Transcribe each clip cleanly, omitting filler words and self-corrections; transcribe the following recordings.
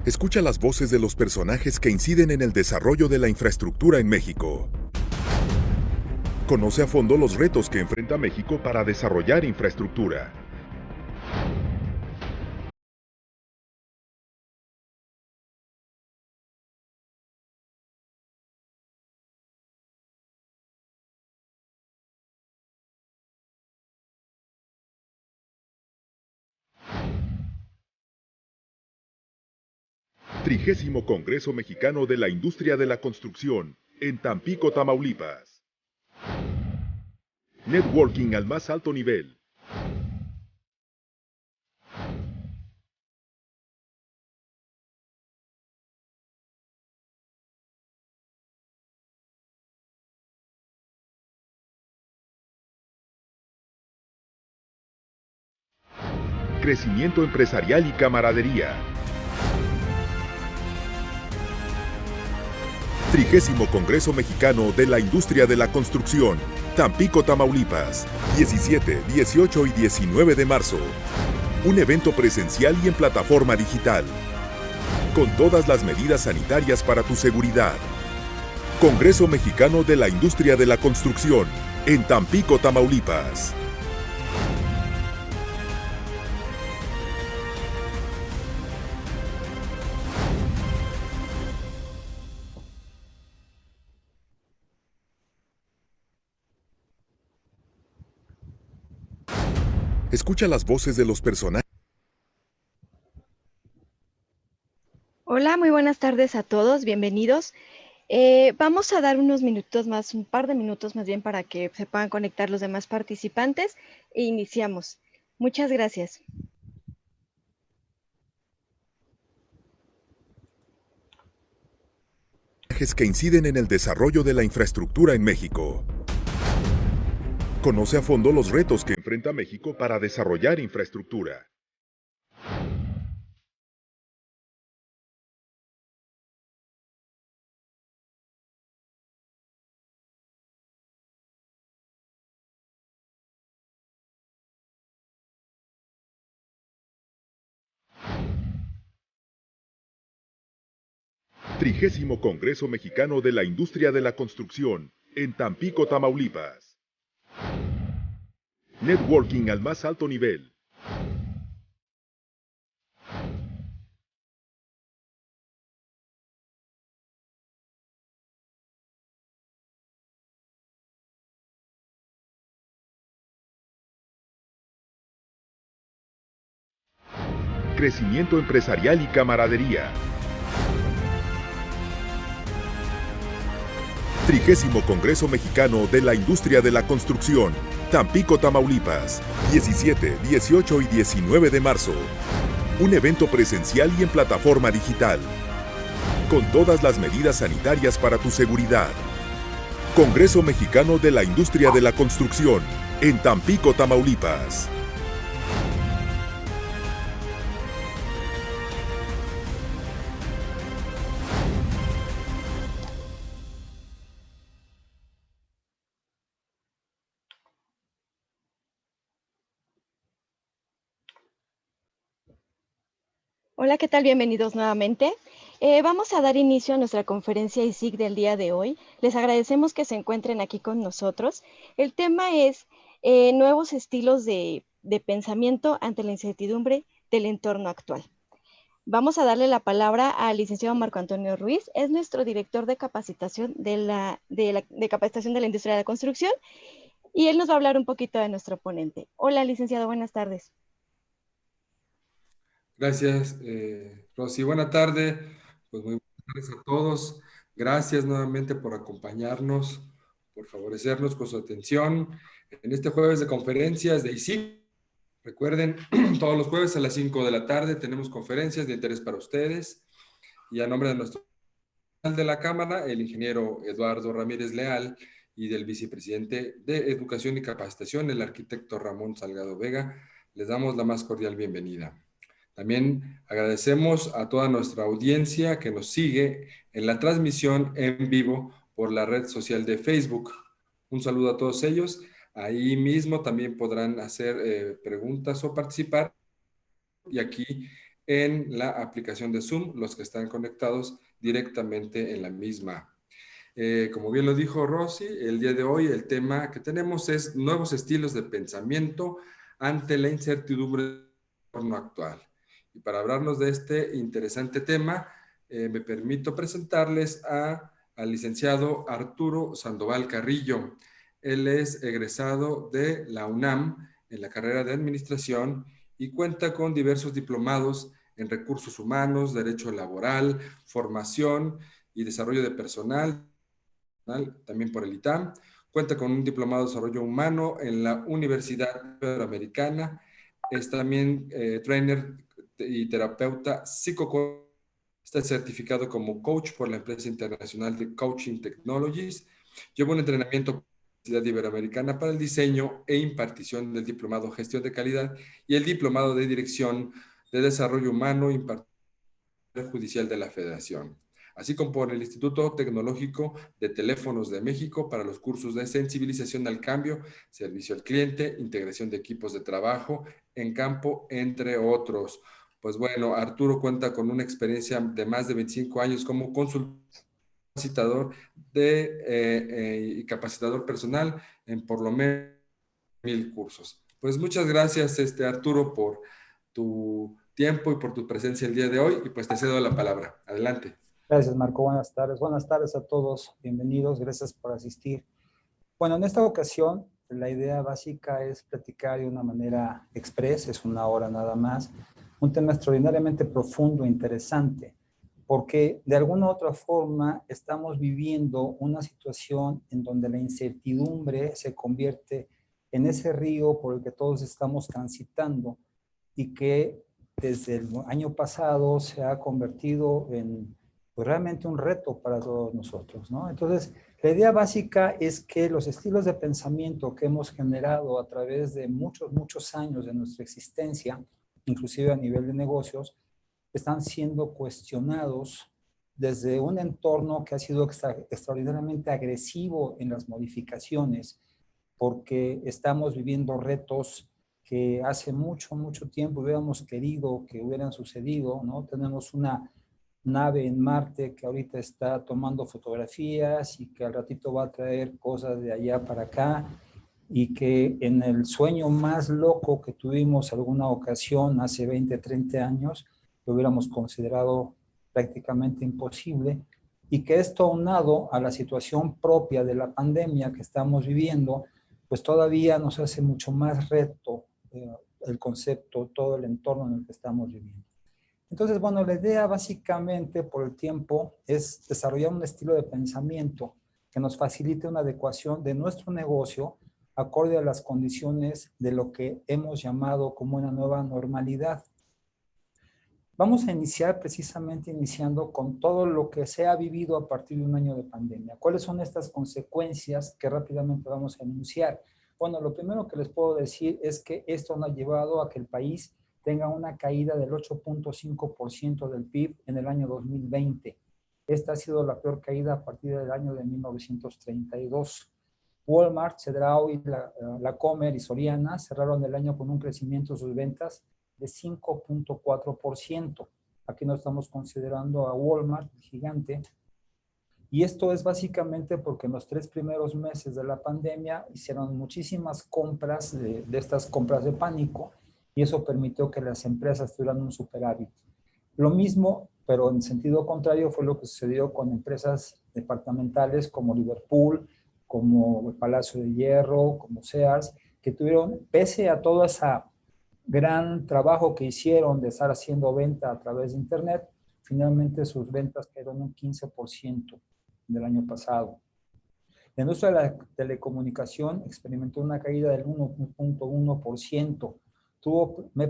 Escucha las voces de los personajes que inciden en el desarrollo de la infraestructura en México. Conoce a fondo los retos que enfrenta México para desarrollar infraestructura. Trigésimo Congreso Mexicano de la Industria de la Construcción, en Tampico, Tamaulipas. Networking al más alto nivel. Crecimiento empresarial y camaradería. Trigésimo Congreso Mexicano de la Industria de la Construcción, Tampico, Tamaulipas, 17, 18 y 19 de marzo. Un evento presencial y en plataforma digital. Con todas las medidas sanitarias para tu seguridad. Congreso Mexicano de la Industria de la Construcción, en Tampico, Tamaulipas. Escucha las voces de los personajes. Hola, muy buenas tardes a todos, bienvenidos. Vamos a dar unos minutos más, un par de minutos más bien para que se puedan conectar los demás participantes e iniciamos. Muchas gracias. Que inciden en el desarrollo de la infraestructura en México. Conoce a fondo los retos que enfrenta México para desarrollar infraestructura. Trigésimo Congreso Mexicano de la Industria de la Construcción, en Tampico, Tamaulipas. Networking al más alto nivel. Crecimiento empresarial y camaradería. Trigésimo Congreso Mexicano de la Industria de la Construcción, Tampico, Tamaulipas, 17, 18 y 19 de marzo. Un evento presencial y en plataforma digital. Con todas las medidas sanitarias para tu seguridad. Congreso Mexicano de la Industria de la Construcción, en Tampico, Tamaulipas. Hola, ¿qué tal? Bienvenidos nuevamente. Vamos a dar inicio a nuestra conferencia ISIC del día de hoy. Les agradecemos que se encuentren aquí con nosotros. El tema es nuevos estilos de pensamiento ante la incertidumbre del entorno actual. Vamos a darle la palabra al licenciado Marco Antonio Ruiz, es nuestro director de capacitación de capacitación de la industria de la construcción, y él nos va a hablar un poquito de nuestro ponente. Hola, licenciado, buenas tardes. Gracias, Rosy. Buena tarde. Pues muy buenas tardes a todos. Gracias nuevamente por acompañarnos, por favorecernos con su atención en este jueves de conferencias de ISIC. Recuerden, todos los jueves a las 5 de la tarde tenemos conferencias de interés para ustedes. Y a nombre de nuestro de la Cámara, el ingeniero Eduardo Ramírez Leal, y del vicepresidente de Educación y Capacitación, el arquitecto Ramón Salgado Vega, les damos la más cordial bienvenida. También agradecemos a toda nuestra audiencia que nos sigue en la transmisión en vivo por la red social de Facebook. Un saludo a todos ellos. Ahí mismo también podrán hacer preguntas o participar. Y aquí en la aplicación de Zoom, los que están conectados directamente en la misma. Como bien lo dijo Rosy, el día de hoy el tema que tenemos es nuevos estilos de pensamiento ante la incertidumbre del entorno actual. Y para hablarnos de este interesante tema, me permito presentarles al licenciado Arturo Sandoval Carrillo. Él es egresado de la UNAM en la carrera de Administración y cuenta con diversos diplomados en recursos humanos, derecho laboral, formación y desarrollo de personal, también por el ITAM. Cuenta con un diplomado de desarrollo humano en la Universidad Iberoamericana. Es también trainer y terapeuta psicocoach. Está certificado como coach por la empresa internacional de Coaching Technologies. Lleva un entrenamiento en la Universidad Iberoamericana para el diseño e impartición del diplomado Gestión de Calidad y el diplomado de Dirección de Desarrollo Humano impartido Judicial de la Federación, así como por el Instituto Tecnológico de Teléfonos de México para los cursos de sensibilización al cambio, servicio al cliente, integración de equipos de trabajo en campo, entre otros. Pues bueno, Arturo cuenta con una experiencia de más de 25 años como consultor capacitador y capacitador personal en por lo menos 1000 cursos. Pues muchas gracias, Arturo, por tu tiempo y por tu presencia el día de hoy, y pues te cedo la palabra. Adelante. Gracias, Marco. Buenas tardes. Buenas tardes a todos. Bienvenidos. Gracias por asistir. Bueno, en esta ocasión, la idea básica es platicar de una manera express, es una hora nada más, un tema extraordinariamente profundo e interesante, porque de alguna u otra forma estamos viviendo una situación en donde la incertidumbre se convierte en ese río por el que todos estamos transitando y que desde el año pasado se ha convertido en pues, realmente un reto para todos nosotros, ¿no? Entonces, la idea básica es que los estilos de pensamiento que hemos generado a través de muchos años de nuestra existencia, inclusive a nivel de negocios, están siendo cuestionados desde un entorno que ha sido extraordinariamente agresivo en las modificaciones, porque estamos viviendo retos que hace mucho tiempo hubiéramos querido que hubieran sucedido, ¿no? Tenemos una nave en Marte que ahorita está tomando fotografías y que al ratito va a traer cosas de allá para acá, y que en el sueño más loco que tuvimos alguna ocasión hace 20, 30 años, lo hubiéramos considerado prácticamente imposible, y que esto aunado a la situación propia de la pandemia que estamos viviendo, pues todavía nos hace mucho más reto el concepto, todo el entorno en el que estamos viviendo. Entonces, bueno, la idea básicamente por el tiempo es desarrollar un estilo de pensamiento que nos facilite una adecuación de nuestro negocio acorde a las condiciones de lo que hemos llamado como una nueva normalidad. Vamos a iniciar precisamente iniciando con todo lo que se ha vivido a partir de un año de pandemia. ¿Cuáles son estas consecuencias que rápidamente vamos a enunciar? Bueno, lo primero que les puedo decir es que esto nos ha llevado a que el país tenga una caída del 8.5% del PIB en el año 2020. Esta ha sido la peor caída a partir del año de 1932. Walmart, Chedraui, la Comer y Soriana cerraron el año con un crecimiento de sus ventas de 5.4%. Aquí no estamos considerando a Walmart, el gigante. Y esto es básicamente porque en los 3 primeros meses de la pandemia hicieron muchísimas compras de estas compras de pánico, y eso permitió que las empresas tuvieran un superávit. Lo mismo, pero en sentido contrario, fue lo que sucedió con empresas departamentales como Liverpool, como el Palacio de Hierro, como Sears, que tuvieron, pese a todo ese gran trabajo que hicieron de estar haciendo venta a través de Internet, finalmente sus ventas cayeron un 15% del año pasado. La industria de la telecomunicación experimentó una caída del 1.1%.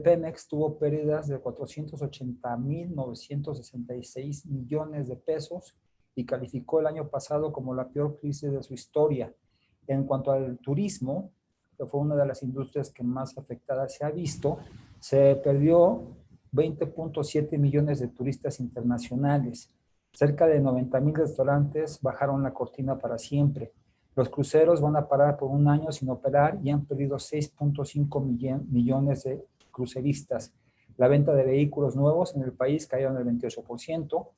Pemex tuvo pérdidas de 480.966 millones de pesos y calificó el año pasado como la peor crisis de su historia. En cuanto al turismo, que fue una de las industrias que más afectada se ha visto, se perdió 20.7 millones de turistas internacionales. Cerca de 90,000 restaurantes bajaron la cortina para siempre. Los cruceros van a parar por un año sin operar y han perdido 6.5 millones de cruceristas. La venta de vehículos nuevos en el país cayó en el 28%.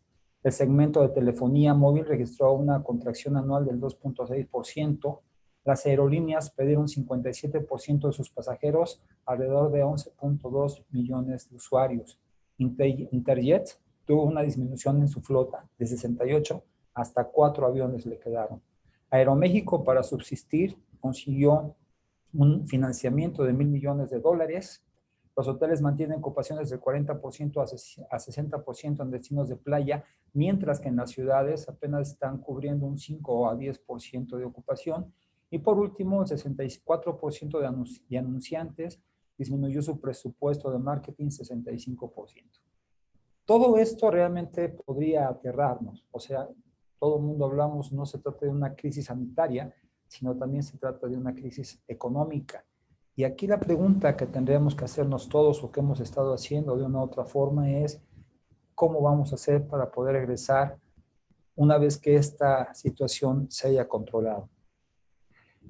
El segmento de telefonía móvil registró una contracción anual del 2.6%. Las aerolíneas perdieron 57% de sus pasajeros, alrededor de 11.2 millones de usuarios. Interjet tuvo una disminución en su flota de 68 hasta 4 aviones le quedaron. Aeroméxico, para subsistir, consiguió un financiamiento de $1,000 millones. Los hoteles mantienen ocupaciones del 40% a 60% en destinos de playa, mientras que en las ciudades apenas están cubriendo un 5 a 10% de ocupación. Y por último, el 64% de anunciantes disminuyó su presupuesto de marketing 65%. Todo esto realmente podría aterrarnos. O sea, todo el mundo hablamos, no se trata de una crisis sanitaria, sino también se trata de una crisis económica. Y aquí la pregunta que tendríamos que hacernos todos o que hemos estado haciendo de una u otra forma es ¿cómo vamos a hacer para poder regresar una vez que esta situación se haya controlado?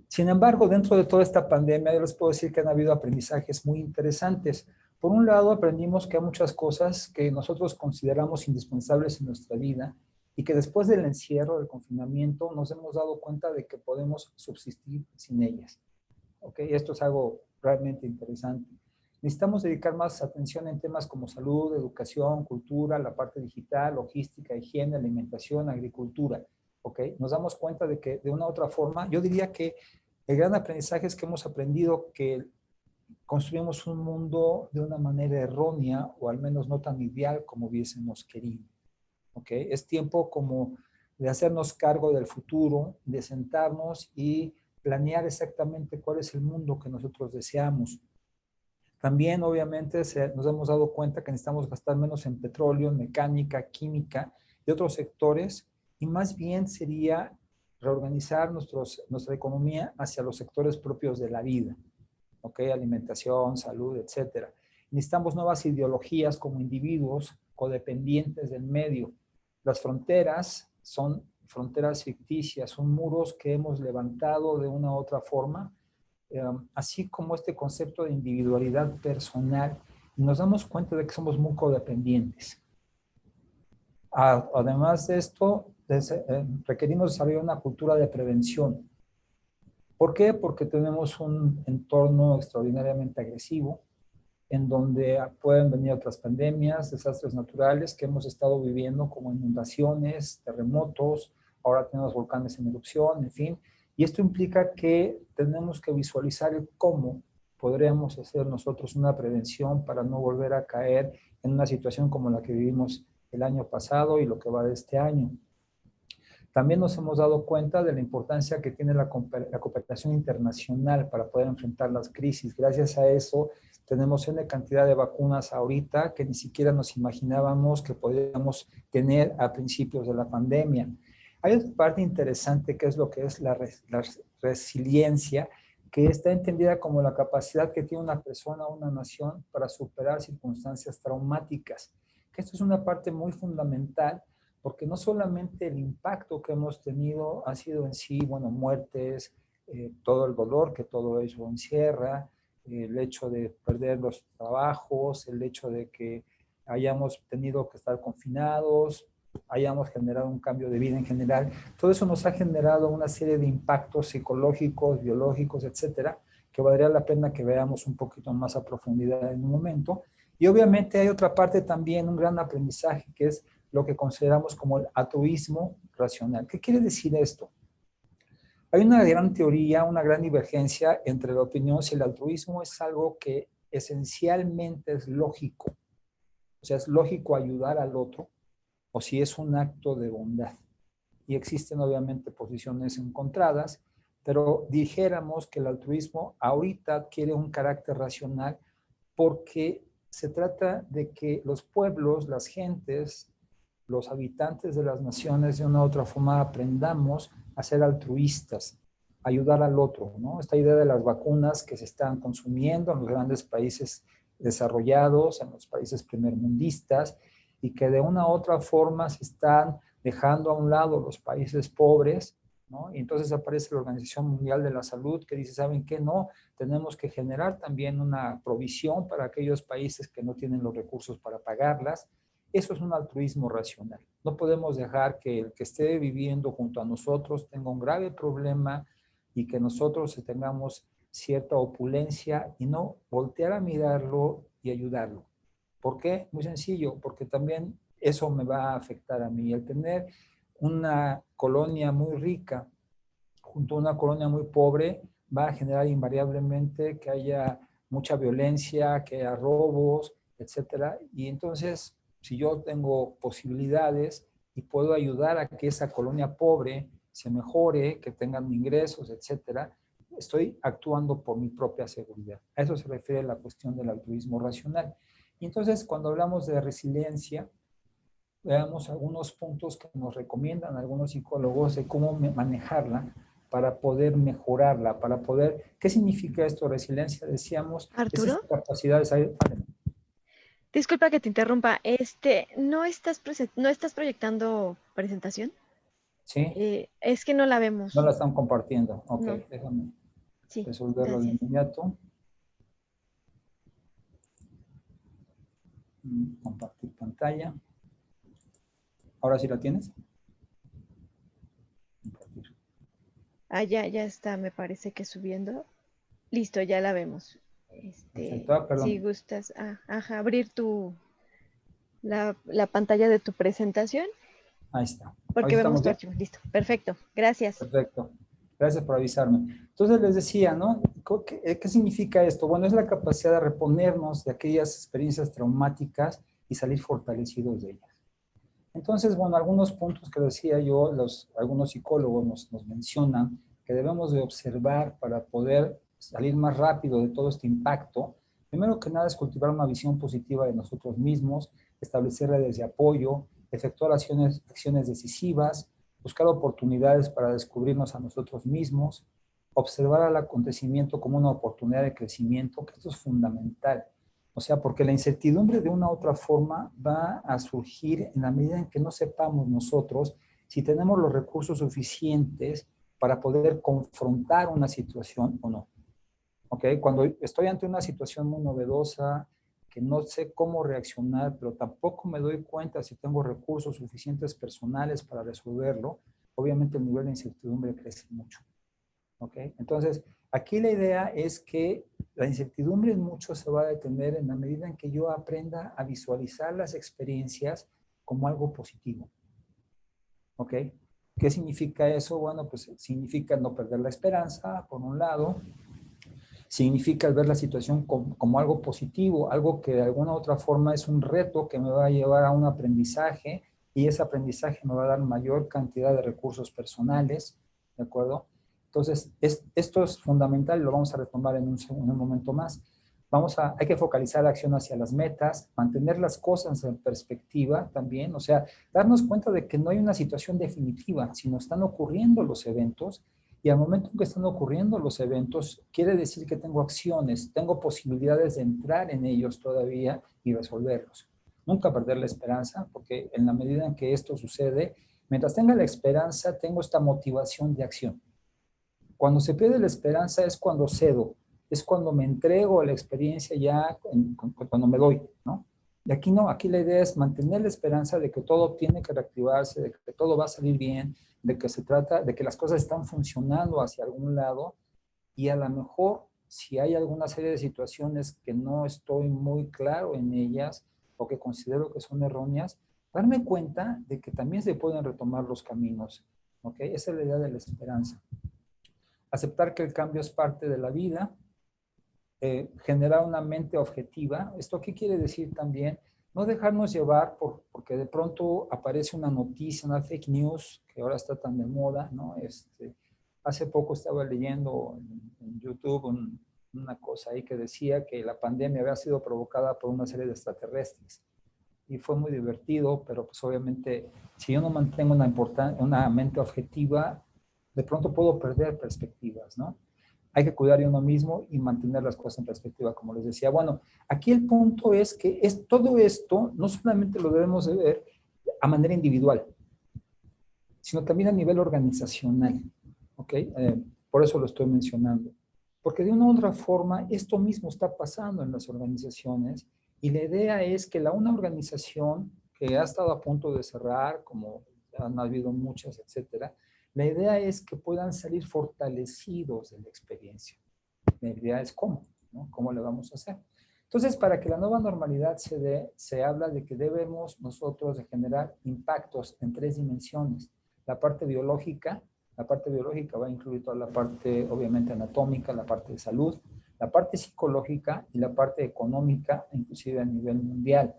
Sin embargo, dentro de toda esta pandemia, yo les puedo decir que han habido aprendizajes muy interesantes. Por un lado, aprendimos que hay muchas cosas que nosotros consideramos indispensables en nuestra vida y que después del encierro, del confinamiento, nos hemos dado cuenta de que podemos subsistir sin ellas. ¿Okay? Esto es algo realmente interesante. Necesitamos dedicar más atención en temas como salud, educación, cultura, la parte digital, logística, higiene, alimentación, agricultura. ¿Okay? Nos damos cuenta de que de una u otra forma, yo diría que el gran aprendizaje es que hemos aprendido que construimos un mundo de una manera errónea o al menos no tan ideal como hubiésemos querido. ¿Okay? Es tiempo como de hacernos cargo del futuro, de sentarnos y planear exactamente cuál es el mundo que nosotros deseamos. También, obviamente, nos hemos dado cuenta que necesitamos gastar menos en petróleo, en mecánica, química y otros sectores, y más bien sería reorganizar nuestra economía hacia los sectores propios de la vida, ¿ok? Alimentación, salud, etcétera. Necesitamos nuevas ideologías como individuos codependientes del medio. Las fronteras son fronteras ficticias, son muros que hemos levantado de una u otra forma, así como este concepto de individualidad personal, y nos damos cuenta de que somos muy codependientes. Además de esto, requerimos desarrollar una cultura de prevención. ¿Por qué? Porque tenemos un entorno extraordinariamente agresivo, en donde pueden venir otras pandemias, desastres naturales que hemos estado viviendo, como inundaciones, terremotos, ahora tenemos volcanes en erupción, en fin. Y esto implica que tenemos que visualizar el cómo podríamos hacer nosotros una prevención para no volver a caer en una situación como la que vivimos el año pasado y lo que va de este año. También nos hemos dado cuenta de la importancia que tiene la cooperación internacional para poder enfrentar las crisis. Gracias a eso tenemos una cantidad de vacunas ahorita que ni siquiera nos imaginábamos que podríamos tener a principios de la pandemia. Hay otra parte interesante que es lo que es la resiliencia, que está entendida como la capacidad que tiene una persona o una nación para superar circunstancias traumáticas. Que esto es una parte muy fundamental, porque no solamente el impacto que hemos tenido ha sido en sí, bueno, muertes, todo el dolor que todo eso encierra, el hecho de perder los trabajos, el hecho de que hayamos tenido que estar confinados, hayamos generado un cambio de vida en general. Todo eso nos ha generado una serie de impactos psicológicos, biológicos, etcétera, que valdría la pena que veamos un poquito más a profundidad en un momento. Y obviamente hay otra parte también, un gran aprendizaje, que es lo que consideramos como el altruismo racional. ¿Qué quiere decir esto? Hay una gran teoría, una gran divergencia entre la opinión si el altruismo es algo que esencialmente es lógico, o sea, es lógico ayudar al otro, o si es un acto de bondad. Y existen obviamente posiciones encontradas, pero dijéramos que el altruismo ahorita adquiere un carácter racional porque se trata de que los pueblos, las gentes, los habitantes de las naciones de una u otra forma aprendamos a ser altruistas, ayudar al otro, ¿no? Esta idea de las vacunas que se están consumiendo en los grandes países desarrollados, en los países primermundistas, y que de una u otra forma se están dejando a un lado los países pobres, ¿no? Y entonces aparece la Organización Mundial de la Salud que dice, ¿saben qué? No, tenemos que generar también una provisión para aquellos países que no tienen los recursos para pagarlas. Eso es un altruismo racional. No podemos dejar que el que esté viviendo junto a nosotros tenga un grave problema y que nosotros tengamos cierta opulencia y no voltear a mirarlo y ayudarlo. ¿Por qué? Muy sencillo, porque también eso me va a afectar a mí. El tener una colonia muy rica junto a una colonia muy pobre va a generar invariablemente que haya mucha violencia, que haya robos, etcétera. Y entonces, si yo tengo posibilidades y puedo ayudar a que esa colonia pobre se mejore, que tengan ingresos, etcétera, estoy actuando por mi propia seguridad. A eso se refiere la cuestión del altruismo racional. Y entonces, cuando hablamos de resiliencia, veamos algunos puntos que nos recomiendan algunos psicólogos de cómo manejarla para poder mejorarla, para poder... ¿Qué significa esto? Resiliencia, decíamos, es Arturo, esta capacidad de salir... disculpa que te interrumpa. ¿No estás proyectando presentación? ¿Sí? Es que no la No la vemos. están compartiendo. Ok, No, déjame sí, resolverlo de gracias. inmediato. Compartir pantalla. ¿Ahora sí la tienes? Compartir. Ah, ya está, me parece que subiendo. Listo, ya la vemos. Perfecto. Ah, Si perdón. gustas, ajá, abrir la pantalla de tu presentación, Ahí está. Ahí porque vemos estamos tu bien. archivo. Listo, perfecto. Gracias. Perfecto. Gracias por avisarme. Entonces les decía, ¿no? ¿Qué significa esto? Bueno, es la capacidad de reponernos de aquellas experiencias traumáticas y salir fortalecidos de ellas. Entonces, bueno, algunos puntos que decía yo, algunos psicólogos nos mencionan que debemos de observar para poder salir más rápido de todo este impacto. Primero que nada es cultivar una visión positiva de nosotros mismos, establecer redes de apoyo, efectuar acciones decisivas, buscar oportunidades para descubrirnos a nosotros mismos, observar al acontecimiento como una oportunidad de crecimiento, que esto es fundamental. O sea, porque la incertidumbre de una u otra forma va a surgir en la medida en que no sepamos nosotros si tenemos los recursos suficientes para poder confrontar una situación o no. ¿Ok? Cuando estoy ante una situación muy novedosa, que no sé cómo reaccionar, pero tampoco me doy cuenta si tengo recursos suficientes personales para resolverlo, obviamente el nivel de incertidumbre crece mucho. ¿Ok? Entonces, aquí la idea es que la incertidumbre en mucho se va a detener en la medida en que yo aprenda a visualizar las experiencias como algo positivo. ¿Ok? ¿Qué significa eso? Bueno, pues significa no perder la esperanza, por un lado. Significa ver la situación como algo positivo, algo que de alguna u otra forma es un reto que me va a llevar a un aprendizaje y ese aprendizaje me va a dar mayor cantidad de recursos personales, ¿de acuerdo? Entonces, esto es fundamental y lo vamos a retomar en un momento más. Hay que focalizar la acción hacia las metas, mantener las cosas en perspectiva también, o sea, darnos cuenta de que no hay una situación definitiva, sino están ocurriendo los eventos y al momento en que están ocurriendo los eventos, quiere decir que tengo acciones, tengo posibilidades de entrar en ellos todavía y resolverlos. Nunca perder la esperanza, porque en la medida en que esto sucede, mientras tenga la esperanza, tengo esta motivación de acción. Cuando se pierde la esperanza es cuando cedo, es cuando me entrego a la experiencia ya, cuando me doy, ¿no? Y aquí no, aquí la idea es mantener la esperanza de que todo tiene que reactivarse, de que todo va a salir bien, de que se trata, de que las cosas están funcionando hacia algún lado y a lo mejor si hay alguna serie de situaciones que no estoy muy claro en ellas o que considero que son erróneas, darme cuenta de que también se pueden retomar los caminos, ¿ok? Esa es la idea de la esperanza. Aceptar que el cambio es parte de la vida, generar una mente objetiva. ¿Esto qué quiere decir también? No dejarnos llevar porque de pronto aparece una noticia, una fake news, que ahora está tan de moda, ¿no? Hace poco estaba leyendo en YouTube una cosa ahí que decía que la pandemia había sido provocada por una serie de extraterrestres. Y fue muy divertido, pero pues obviamente si yo no mantengo una mente objetiva, de pronto puedo perder perspectivas, ¿no? hay que cuidar de uno mismo y mantener las cosas en perspectiva, como les decía. Bueno, aquí el punto es que todo esto no solamente lo debemos de ver a manera individual, sino también a nivel organizacional, ¿ok? Por eso lo estoy mencionando. Porque de una u otra forma, esto mismo está pasando en las organizaciones y la idea es que una organización que ha estado a punto de cerrar, como han habido muchas, etcétera, la idea es que puedan salir fortalecidos de la experiencia. La idea es cómo, ¿no? ¿Cómo le vamos a hacer? Entonces, para que la nueva normalidad se dé, se habla de que debemos nosotros de generar impactos en 3 dimensiones. La parte biológica va a incluir toda la parte, obviamente, anatómica, la parte de salud, la parte psicológica y la parte económica, inclusive a nivel mundial.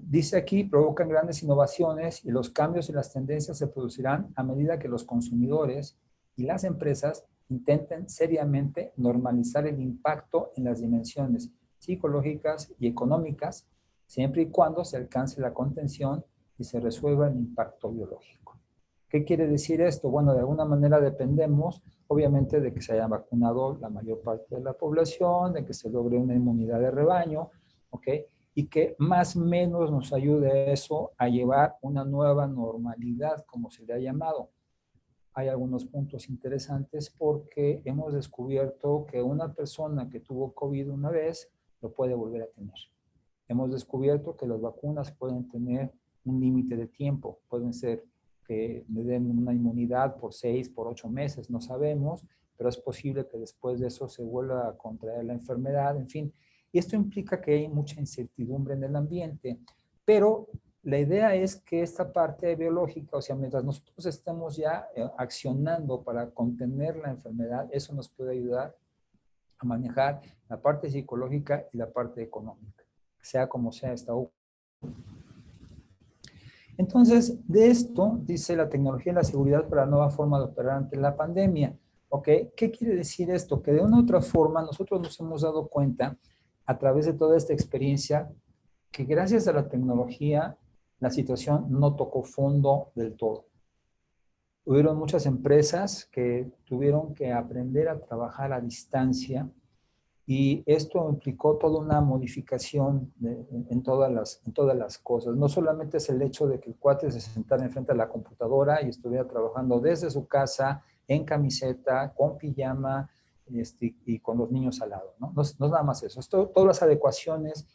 Dice aquí, provocan grandes innovaciones y los cambios y las tendencias se producirán a medida que los consumidores y las empresas intenten seriamente normalizar el impacto en las dimensiones psicológicas y económicas, siempre y cuando se alcance la contención y se resuelva el impacto biológico. ¿Qué quiere decir esto? Bueno, de alguna manera dependemos, obviamente, de que se haya vacunado la mayor parte de la población, de que se logre una inmunidad de rebaño, ¿ok? Y que más o menos nos ayude eso a llevar una nueva normalidad, como se le ha llamado. Hay algunos puntos interesantes porque hemos descubierto que una persona que tuvo COVID una vez lo puede volver a tener. Hemos descubierto que las vacunas pueden tener un límite de tiempo, pueden ser que le den una inmunidad por 6, por 8 meses, no sabemos, pero es posible que después de eso se vuelva a contraer la enfermedad, en fin. Y esto implica que hay mucha incertidumbre en el ambiente, pero la idea es que esta parte biológica, o sea, mientras nosotros estemos ya accionando para contener la enfermedad, eso nos puede ayudar a manejar la parte psicológica y la parte económica, sea como sea esta. Entonces, de esto dice la tecnología y la seguridad para la nueva forma de operar ante la pandemia. ¿Ok? ¿Qué quiere decir esto? Que de una u otra forma nosotros nos hemos dado cuenta a través de toda esta experiencia que gracias a la tecnología la situación no tocó fondo del todo. Hubieron muchas empresas que tuvieron que aprender a trabajar a distancia y esto implicó toda una modificación en todas las cosas. No solamente es el hecho de que el cuate se sentara enfrente de la computadora y estuviera trabajando desde su casa, en camiseta, con pijama y con los niños al lado, ¿no? No es nada más eso. Es todas las adecuaciones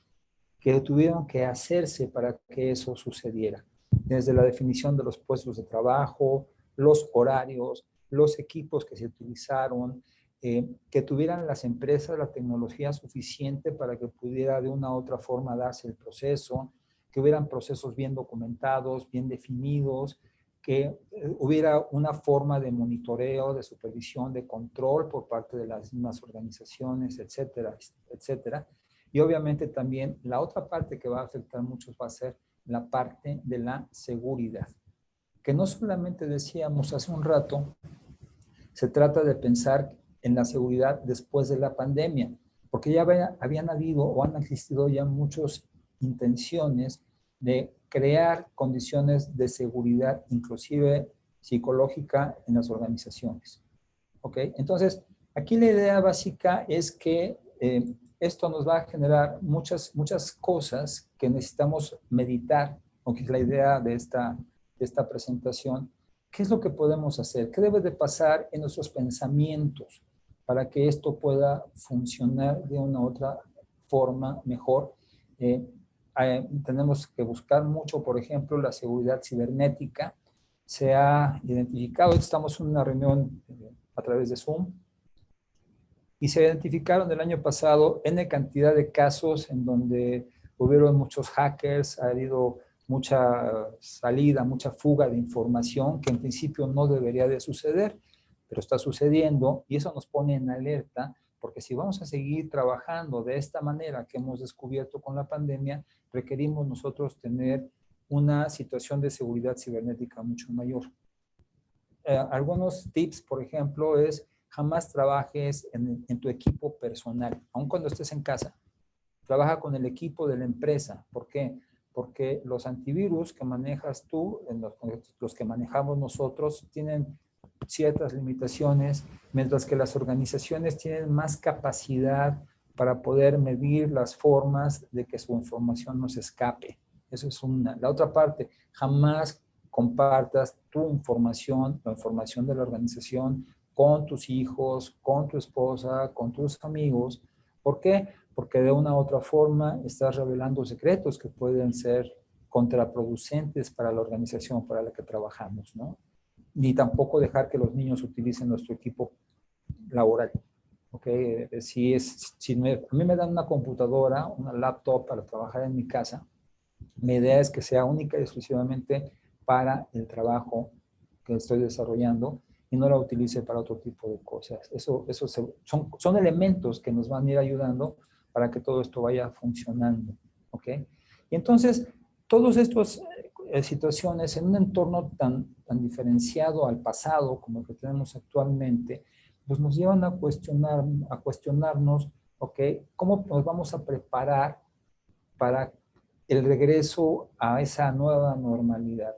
que tuvieron que hacerse para que eso sucediera. Desde la definición de los puestos de trabajo, los horarios, los equipos que se utilizaron, que tuvieran las empresas la tecnología suficiente para que pudiera de una u otra forma darse el proceso, que hubieran procesos bien documentados, bien definidos, que hubiera una forma de monitoreo, de supervisión, de control por parte de las mismas organizaciones, etcétera, etcétera. Y obviamente también la otra parte que va a afectar mucho va a ser la parte de la seguridad. Que no solamente decíamos hace un rato, se trata de pensar en la seguridad después de la pandemia, porque ya habían habido o han existido ya muchas intenciones de crear condiciones de seguridad, inclusive psicológica, en las organizaciones. ¿Ok? Entonces, aquí la idea básica es que esto nos va a generar muchas cosas que necesitamos meditar, aunque es la idea de esta presentación. ¿Qué es lo que podemos hacer? ¿Qué debe de pasar en nuestros pensamientos para que esto pueda funcionar de una u otra forma mejor? Tenemos que buscar mucho, por ejemplo, la seguridad cibernética. Se ha identificado, estamos en una reunión a través de Zoom, y se identificaron el año pasado N cantidad de casos en donde hubieron muchos hackers, ha habido mucha salida, mucha fuga de información que en principio no debería de suceder, pero está sucediendo y eso nos pone en alerta porque si vamos a seguir trabajando de esta manera que hemos descubierto con la pandemia, requerimos nosotros tener una situación de seguridad cibernética mucho mayor. Algunos tips, por ejemplo, es jamás trabajes en tu equipo personal, aun cuando estés en casa. Trabaja con el equipo de la empresa. ¿Por qué? Porque los antivirus que manejas tú, los que manejamos nosotros, tienen ciertas limitaciones, mientras que las organizaciones tienen más capacidad para poder medir las formas de que su información no se escape. Eso es una. La otra parte, jamás compartas tu información, la información de la organización, con tus hijos, con tu esposa, con tus amigos. ¿Por qué? Porque de una u otra forma estás revelando secretos que pueden ser contraproducentes para la organización para la que trabajamos, ¿no? Ni tampoco dejar que los niños utilicen nuestro equipo laboral. ¿Okay? A mí me dan una computadora, una laptop para trabajar en mi casa, mi idea es que sea única y exclusivamente para el trabajo que estoy desarrollando y no la utilice para otro tipo de cosas. Son elementos que nos van a ir ayudando para que todo esto vaya funcionando. ¿Ok? Y entonces, todas estas situaciones en un entorno tan diferenciado al pasado como el que tenemos actualmente, pues nos llevan a cuestionarnos, ¿ok? ¿Cómo nos vamos a preparar para el regreso a esa nueva normalidad?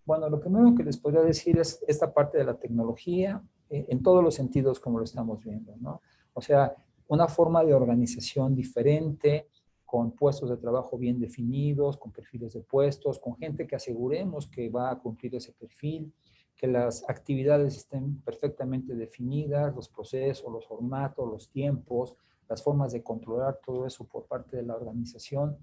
Bueno, lo primero que les podría decir es esta parte de la tecnología, en todos los sentidos como lo estamos viendo, ¿no? O sea, una forma de organización diferente, con puestos de trabajo bien definidos, con perfiles de puestos, con gente que aseguremos que va a cumplir ese perfil, que las actividades estén perfectamente definidas, los procesos, los formatos, los tiempos, las formas de controlar todo eso por parte de la organización.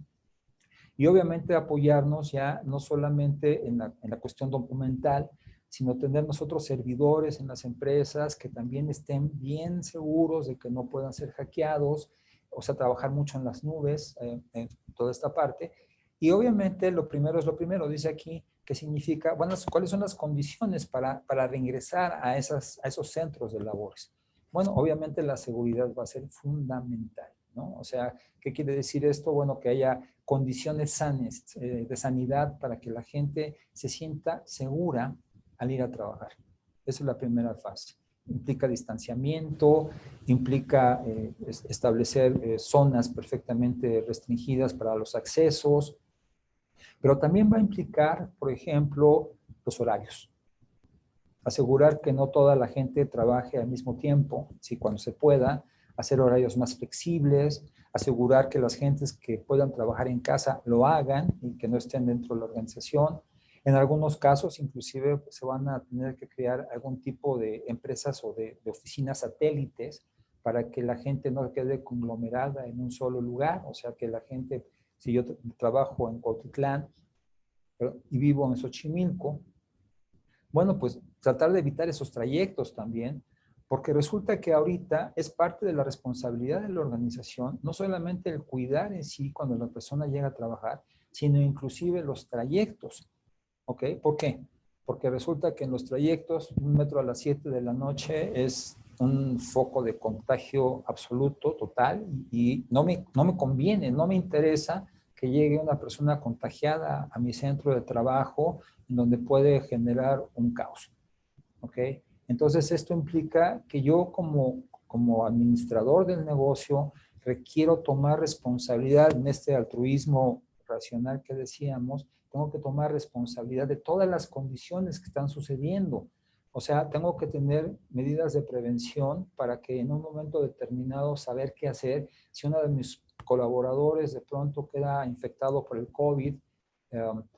Y obviamente apoyarnos ya no solamente en la cuestión documental, sino tener nosotros servidores en las empresas que también estén bien seguros de que no puedan ser hackeados, o sea, trabajar mucho en las nubes, en toda esta parte. Y obviamente lo primero es lo primero, dice aquí, que significa, bueno, cuáles son las condiciones para reingresar a esos centros de labores. Bueno, obviamente la seguridad va a ser fundamental, ¿no? O sea, ¿qué quiere decir esto? Bueno, que haya condiciones sanas, de sanidad para que la gente se sienta segura al ir a trabajar. Esa es la primera fase. Implica distanciamiento, implica establecer zonas perfectamente restringidas para los accesos, pero también va a implicar, por ejemplo, los horarios. Asegurar que no toda la gente trabaje al mismo tiempo, si cuando se pueda, hacer horarios más flexibles, asegurar que las gentes que puedan trabajar en casa lo hagan y que no estén dentro de la organización. En algunos casos, inclusive, se van a tener que crear algún tipo de empresas o de oficinas satélites para que la gente no quede conglomerada en un solo lugar. O sea, que la gente, si yo trabajo en Cuautitlán y vivo en Xochimilco, bueno, pues tratar de evitar esos trayectos también, porque resulta que ahorita es parte de la responsabilidad de la organización, no solamente el cuidar en sí cuando la persona llega a trabajar, sino inclusive los trayectos. ¿Ok? ¿Por qué? Porque resulta que en los trayectos, un metro a las 7 de la noche es un foco de contagio absoluto, total, y no me conviene, no me interesa que llegue una persona contagiada a mi centro de trabajo, en donde puede generar un caos. ¿Ok? Entonces, esto implica que yo como administrador del negocio requiero tomar responsabilidad en este altruismo racional que decíamos. Tengo que tomar responsabilidad de todas las condiciones que están sucediendo. O sea, tengo que tener medidas de prevención para que en un momento determinado saber qué hacer. Si uno de mis colaboradores de pronto queda infectado por el COVID,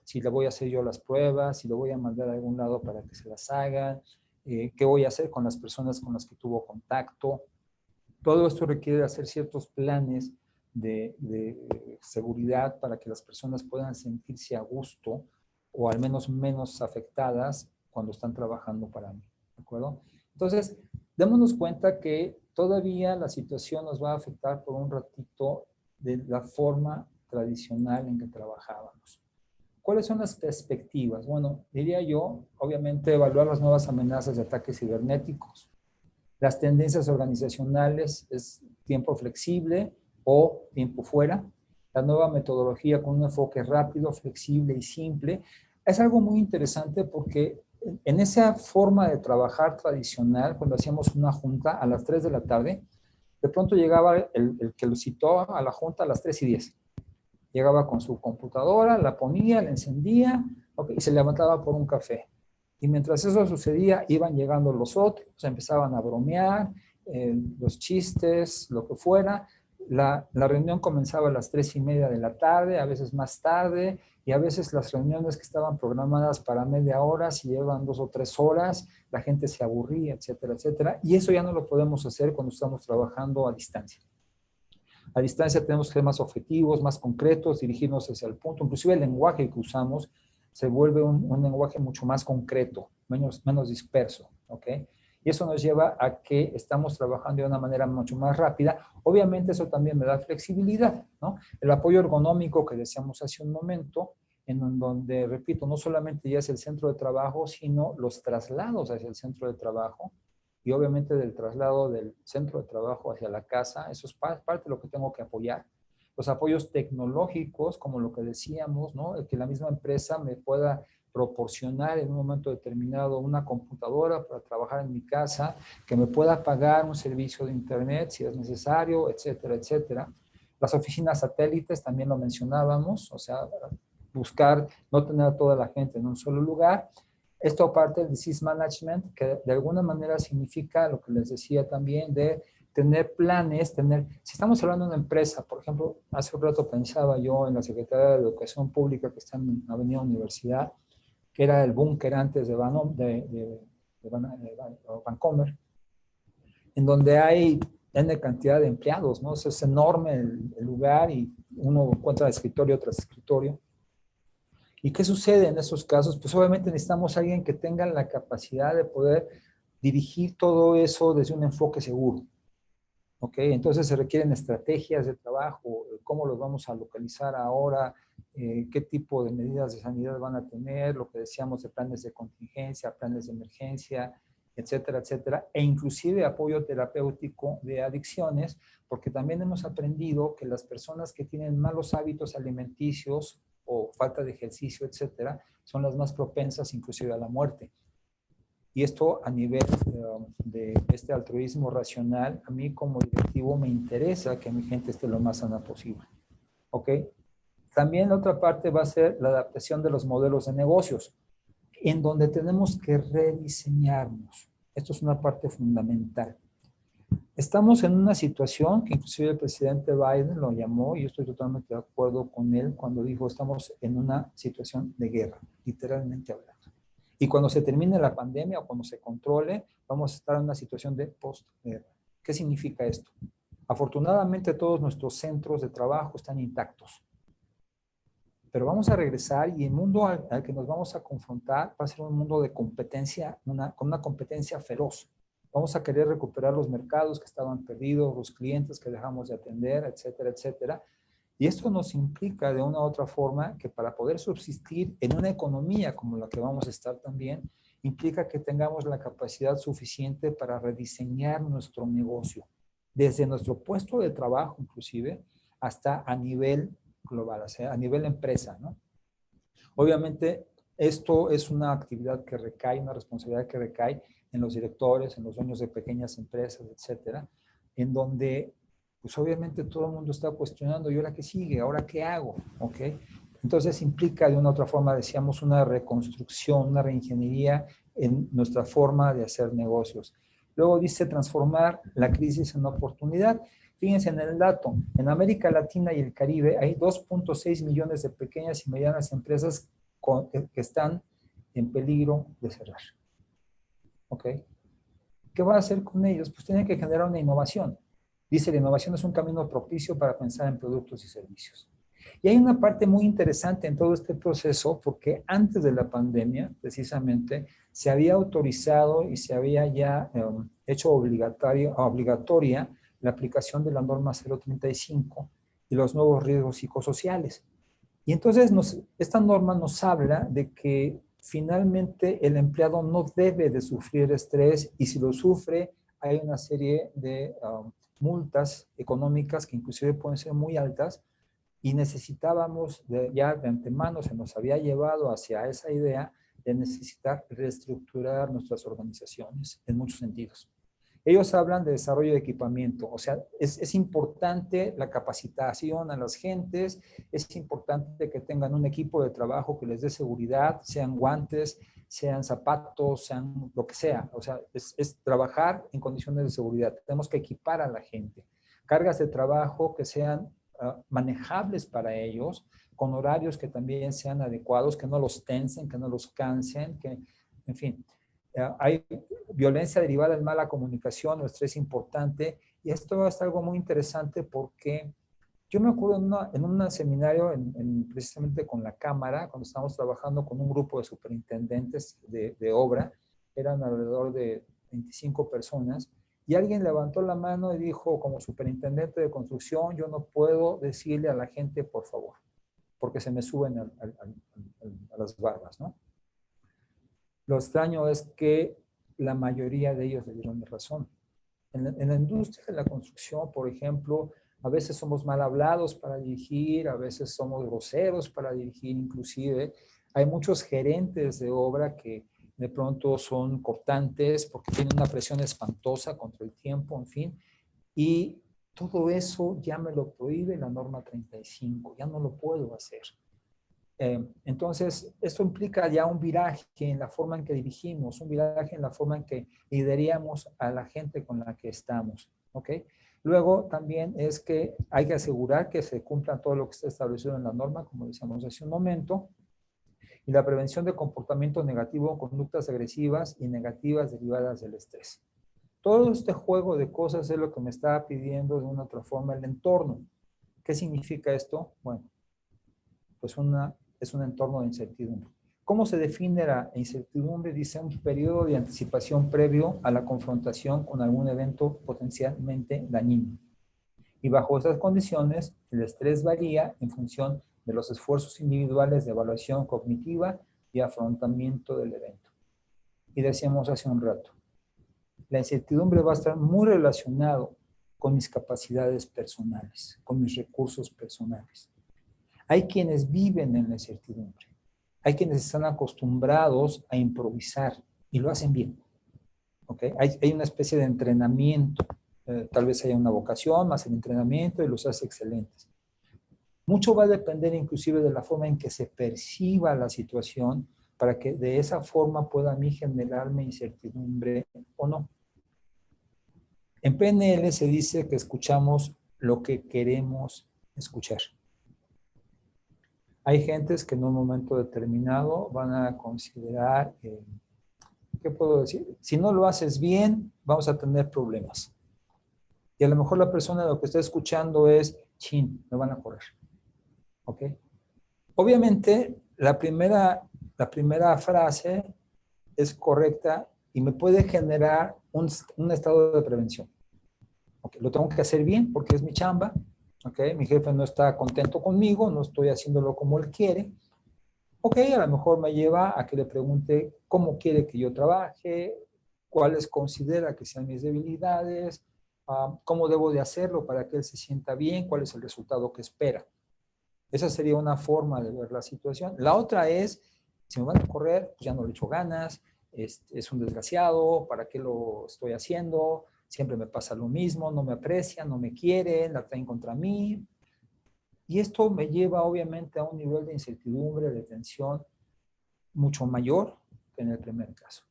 si le voy a hacer yo las pruebas, si lo voy a mandar a algún lado para que se las hagan, qué voy a hacer con las personas con las que tuvo contacto. Todo esto requiere hacer ciertos planes de seguridad para que las personas puedan sentirse a gusto o al menos menos afectadas cuando están trabajando para mí, ¿de acuerdo? Entonces, démonos cuenta que todavía la situación nos va a afectar por un ratito de la forma tradicional en que trabajábamos. ¿Cuáles son las perspectivas? Bueno, diría yo, obviamente, evaluar las nuevas amenazas de ataques cibernéticos. Las tendencias organizacionales es tiempo flexible o tiempo fuera. La nueva metodología con un enfoque rápido, flexible y simple. Es algo muy interesante porque en esa forma de trabajar tradicional, cuando hacíamos una junta a las 3 de la tarde, de pronto llegaba el que lo citó a la junta a las 3:10. Llegaba con su computadora, la ponía, la encendía, okay, y se levantaba por un café. Y mientras eso sucedía, iban llegando los otros, empezaban a bromear, los chistes, lo que fuera. La reunión comenzaba a las 3:30 de la tarde, a veces más tarde, y a veces las reuniones que estaban programadas para media hora, si llevan 2 o 3 horas, la gente se aburría, etcétera, etcétera. Y eso ya no lo podemos hacer cuando estamos trabajando a distancia. A distancia tenemos que ser más objetivos, más concretos, dirigirnos hacia el punto. Inclusive el lenguaje que usamos se vuelve un lenguaje mucho más concreto, menos disperso, ¿ok? Y eso nos lleva a que estamos trabajando de una manera mucho más rápida. Obviamente eso también me da flexibilidad, ¿no? El apoyo ergonómico que decíamos hace un momento, en donde, repito, no solamente ya es el centro de trabajo, sino los traslados hacia el centro de trabajo y obviamente del traslado del centro de trabajo hacia la casa. Eso es parte de lo que tengo que apoyar. Los apoyos tecnológicos, como lo que decíamos, ¿no? El que la misma empresa me pueda proporcionar en un momento determinado una computadora para trabajar en mi casa, que me pueda pagar un servicio de internet si es necesario, etcétera, etcétera. Las oficinas satélites también lo mencionábamos, o sea, buscar no tener a toda la gente en un solo lugar. Esto aparte del disease management, que de alguna manera significa lo que les decía también de tener planes, si estamos hablando de una empresa, por ejemplo, hace un rato pensaba yo en la Secretaría de Educación Pública que está en Avenida Universidad, que era el búnker antes de Vancomer, en donde hay N cantidad de empleados, ¿no? O sea, es enorme el lugar y uno encuentra escritorio tras escritorio. ¿Y qué sucede en esos casos? Pues obviamente necesitamos a alguien que tenga la capacidad de poder dirigir todo eso desde un enfoque seguro. ¿Ok? Entonces se requieren estrategias de trabajo, cómo los vamos a localizar ahora, qué tipo de medidas de sanidad van a tener, lo que decíamos de planes de contingencia, planes de emergencia, etcétera, etcétera, e inclusive apoyo terapéutico de adicciones, porque también hemos aprendido que las personas que tienen malos hábitos alimenticios o falta de ejercicio, etcétera, son las más propensas inclusive a la muerte. Y esto a nivel de este altruismo racional, a mí como directivo me interesa que mi gente esté lo más sana posible. ¿Ok? También la otra parte va a ser la adaptación de los modelos de negocios, en donde tenemos que rediseñarnos. Esto es una parte fundamental. Estamos en una situación que inclusive el presidente Biden lo llamó, y yo estoy totalmente de acuerdo con él cuando dijo estamos en una situación de guerra, literalmente hablando. Y cuando se termine la pandemia o cuando se controle, vamos a estar en una situación de postguerra. ¿Qué significa esto? Afortunadamente todos nuestros centros de trabajo están intactos. Pero vamos a regresar y el mundo al que nos vamos a confrontar va a ser un mundo de competencia, con una competencia feroz. Vamos a querer recuperar los mercados que estaban perdidos, los clientes que dejamos de atender, etcétera, etcétera. Y esto nos implica de una u otra forma que para poder subsistir en una economía como la que vamos a estar también, implica que tengamos la capacidad suficiente para rediseñar nuestro negocio, desde nuestro puesto de trabajo inclusive, hasta a nivel global, o sea, a nivel empresa, ¿no? Obviamente, esto es una actividad que recae, una responsabilidad que recae en los directores, en los dueños de pequeñas empresas, etcétera, en donde pues obviamente todo el mundo está cuestionando, ¿y ahora qué sigue? ¿Ahora qué hago? ¿Ok? Entonces implica de una u otra forma, decíamos, una reconstrucción, una reingeniería en nuestra forma de hacer negocios. Luego dice transformar la crisis en oportunidad. Fíjense en el dato, en América Latina y el Caribe hay 2.6 millones de pequeñas y medianas empresas que están en peligro de cerrar. ¿Ok? ¿Qué va a hacer con ellos? Pues tienen que generar una innovación. Dice, la innovación es un camino propicio para pensar en productos y servicios. Y hay una parte muy interesante en todo este proceso, porque antes de la pandemia, precisamente, se había autorizado y se había ya hecho obligatoria la aplicación de la norma 035 y los nuevos riesgos psicosociales. Y entonces esta norma nos habla de que finalmente el empleado no debe de sufrir estrés y si lo sufre hay una serie de multas económicas que inclusive pueden ser muy altas y necesitábamos ya de antemano, se nos había llevado hacia esa idea de necesitar reestructurar nuestras organizaciones en muchos sentidos. Ellos hablan de desarrollo de equipamiento, o sea, es importante la capacitación a las gentes, es importante que tengan un equipo de trabajo que les dé seguridad, sean guantes, sean zapatos, sean lo que sea, o sea, es trabajar en condiciones de seguridad. Tenemos que equipar a la gente. Cargas de trabajo que sean manejables para ellos, con horarios que también sean adecuados, que no los tensen, que no los cansen, que, en fin. Hay violencia derivada de mala comunicación o estrés importante, y esto es algo muy interesante porque yo me acuerdo en un seminario precisamente con la Cámara, cuando estábamos trabajando con un grupo de superintendentes de obra, eran alrededor de 25 personas, y alguien levantó la mano y dijo, como superintendente de construcción, yo no puedo decirle a la gente, por favor, porque se me suben a las barbas, ¿no? Lo extraño es que la mayoría de ellos le dieron razón. En la industria de la construcción, por ejemplo, a veces somos mal hablados para dirigir, a veces somos groseros para dirigir, inclusive. Hay muchos gerentes de obra que de pronto son cortantes porque tienen una presión espantosa contra el tiempo, en fin. Y todo eso ya me lo prohíbe la norma 35, ya no lo puedo hacer. Entonces, esto implica ya un viraje en la forma en que dirigimos, un viraje en la forma en que lideramos a la gente con la que estamos, ¿ok? Luego también es que hay que asegurar que se cumpla todo lo que está establecido en la norma, como decíamos hace un momento, y la prevención de comportamiento negativo, conductas agresivas y negativas derivadas del estrés. Todo este juego de cosas es lo que me está pidiendo de una u otra forma el entorno. ¿Qué significa esto? Bueno, pues es un entorno de incertidumbre. ¿Cómo se define la incertidumbre? Dice un periodo de anticipación previo a la confrontación con algún evento potencialmente dañino. Y bajo estas condiciones, el estrés varía en función de los esfuerzos individuales de evaluación cognitiva y afrontamiento del evento. Y decíamos hace un rato, la incertidumbre va a estar muy relacionado con mis capacidades personales, con mis recursos personales. Hay quienes viven en la incertidumbre. Hay quienes están acostumbrados a improvisar y lo hacen bien. ¿Okay? Hay una especie de entrenamiento. Tal vez haya una vocación más el entrenamiento y los hace excelentes. Mucho va a depender inclusive de la forma en que se perciba la situación para que de esa forma pueda a mí generarme incertidumbre o no. En PNL se dice que escuchamos lo que queremos escuchar. Hay gentes que en un momento determinado van a considerar, ¿qué puedo decir? Si no lo haces bien, vamos a tener problemas. Y a lo mejor la persona lo que está escuchando es, chin, me van a correr. ¿Ok? Obviamente, la primera frase es correcta y me puede generar un estado de prevención. ¿Okay? Lo tengo que hacer bien porque es mi chamba. Okay, mi jefe no está contento conmigo, no estoy haciéndolo como él quiere. Ok, a lo mejor me lleva a que le pregunte cómo quiere que yo trabaje, cuáles considera que sean mis debilidades, cómo debo de hacerlo para que él se sienta bien, cuál es el resultado que espera. Esa sería una forma de ver la situación. La otra es, si me van a correr, pues ya no le echo ganas, es un desgraciado, ¿para qué lo estoy haciendo? Siempre me pasa lo mismo, no me aprecian, no me quieren, la traen contra mí. Y esto me lleva obviamente a un nivel de incertidumbre, de tensión mucho mayor que en el primer caso.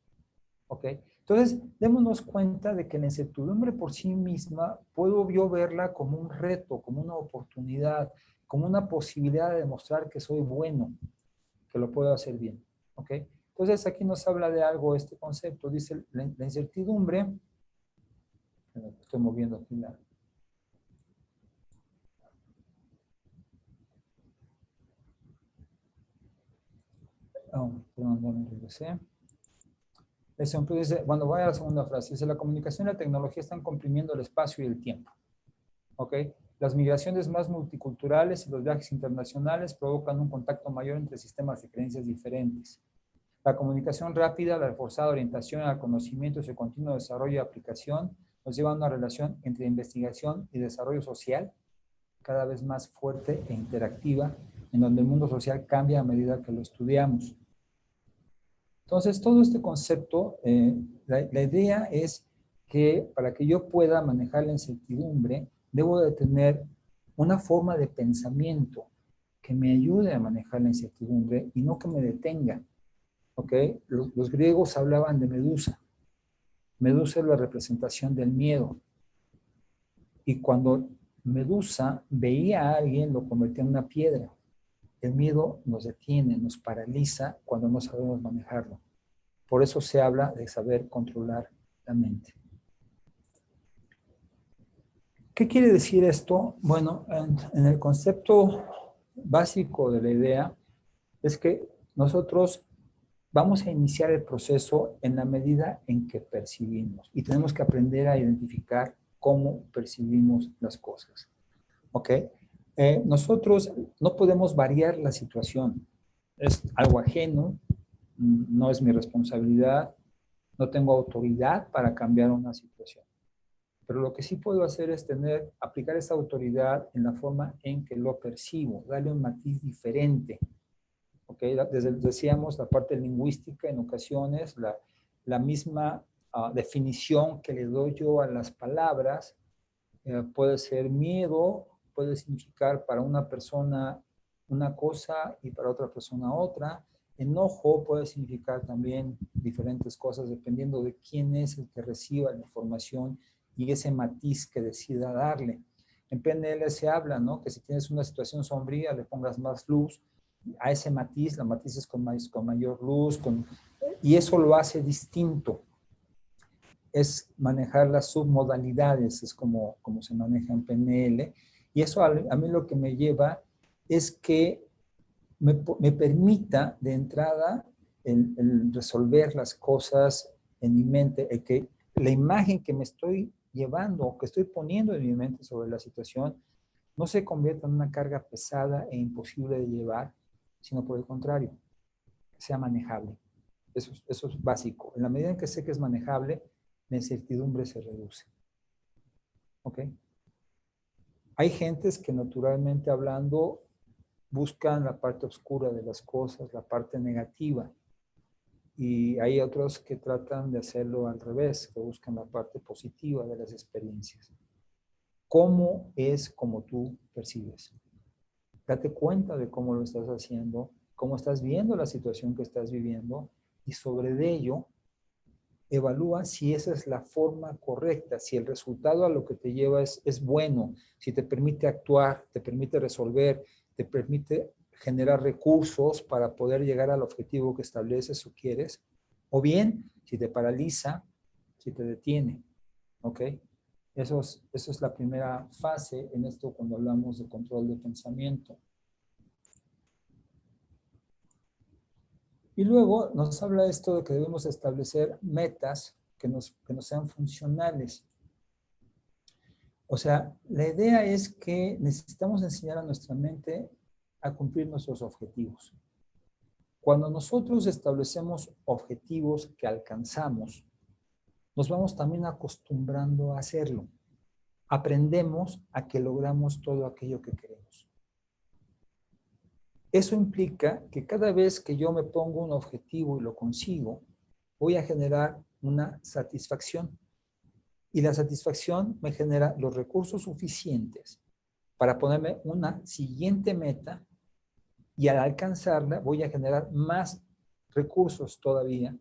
¿Ok? Entonces, démonos cuenta de que la incertidumbre por sí misma puedo yo verla como un reto, como una oportunidad, como una posibilidad de demostrar que soy bueno, que lo puedo hacer bien. ¿Ok? Entonces, aquí nos habla de algo este concepto. Dice la incertidumbre. Estoy moviendo aquí la... Oh, perdón, ya me regresé. Dice, bueno, voy a la segunda frase. Dice, la comunicación y la tecnología están comprimiendo el espacio y el tiempo. ¿Ok? Las migraciones más multiculturales y los viajes internacionales provocan un contacto mayor entre sistemas de creencias diferentes. La comunicación rápida, la reforzada orientación al conocimiento y su continuo desarrollo y aplicación nos lleva a una relación entre investigación y desarrollo social cada vez más fuerte e interactiva, en donde el mundo social cambia a medida que lo estudiamos. Entonces, todo este concepto, la idea es que para que yo pueda manejar la incertidumbre, debo de tener una forma de pensamiento que me ayude a manejar la incertidumbre y no que me detenga. ¿Ok? Los griegos hablaban de Medusa. Medusa es la representación del miedo. Y cuando Medusa veía a alguien, lo convertía en una piedra. El miedo nos detiene, nos paraliza cuando no sabemos manejarlo. Por eso se habla de saber controlar la mente. ¿Qué quiere decir esto? Bueno, en el concepto básico de la idea es que nosotros vamos a iniciar el proceso en la medida en que percibimos y tenemos que aprender a identificar cómo percibimos las cosas. ¿Ok? Nosotros no podemos variar la situación. Es algo ajeno, no es mi responsabilidad, no tengo autoridad para cambiar una situación. Pero lo que sí puedo hacer es aplicar esa autoridad en la forma en que lo percibo, darle un matiz diferente. ¿Okay? Decíamos la parte lingüística en ocasiones, la misma definición que le doy yo a las palabras puede ser miedo, puede significar para una persona una cosa y para otra persona otra. Enojo puede significar también diferentes cosas dependiendo de quién es el que reciba la información y ese matiz que decida darle. En PNL se habla, ¿no? Que si tienes una situación sombría, le pongas más luz a ese matiz, la matices con mayor luz, y eso lo hace distinto. Es manejar las submodalidades, es como se maneja en PNL, y eso a mí lo que me lleva es que me permita de entrada el resolver las cosas en mi mente, el que la imagen que me estoy llevando, que estoy poniendo en mi mente sobre la situación, no se convierta en una carga pesada e imposible de llevar, sino por el contrario, que sea manejable. Eso es básico. En la medida en que sé que es manejable, la incertidumbre se reduce. ¿Ok? Hay gentes que naturalmente hablando buscan la parte oscura de las cosas, la parte negativa. Y hay otros que tratan de hacerlo al revés, que buscan la parte positiva de las experiencias. ¿Cómo es como tú percibes? Date cuenta de cómo lo estás haciendo, cómo estás viendo la situación que estás viviendo y sobre ello evalúa si esa es la forma correcta, si el resultado a lo que te lleva es bueno, si te permite actuar, te permite resolver, te permite generar recursos para poder llegar al objetivo que estableces o quieres, o bien si te paraliza, si te detiene. ¿Ok? Eso es la primera fase en esto cuando hablamos de control de pensamiento. Y luego nos habla esto de que debemos establecer metas que nos sean funcionales. O sea, la idea es que necesitamos enseñar a nuestra mente a cumplir nuestros objetivos. Cuando nosotros establecemos objetivos que alcanzamos, nos vamos también acostumbrando a hacerlo. Aprendemos a que logramos todo aquello que queremos. Eso implica que cada vez que yo me pongo un objetivo y lo consigo, voy a generar una satisfacción. Y la satisfacción me genera los recursos suficientes para ponerme una siguiente meta y al alcanzarla voy a generar más recursos todavía.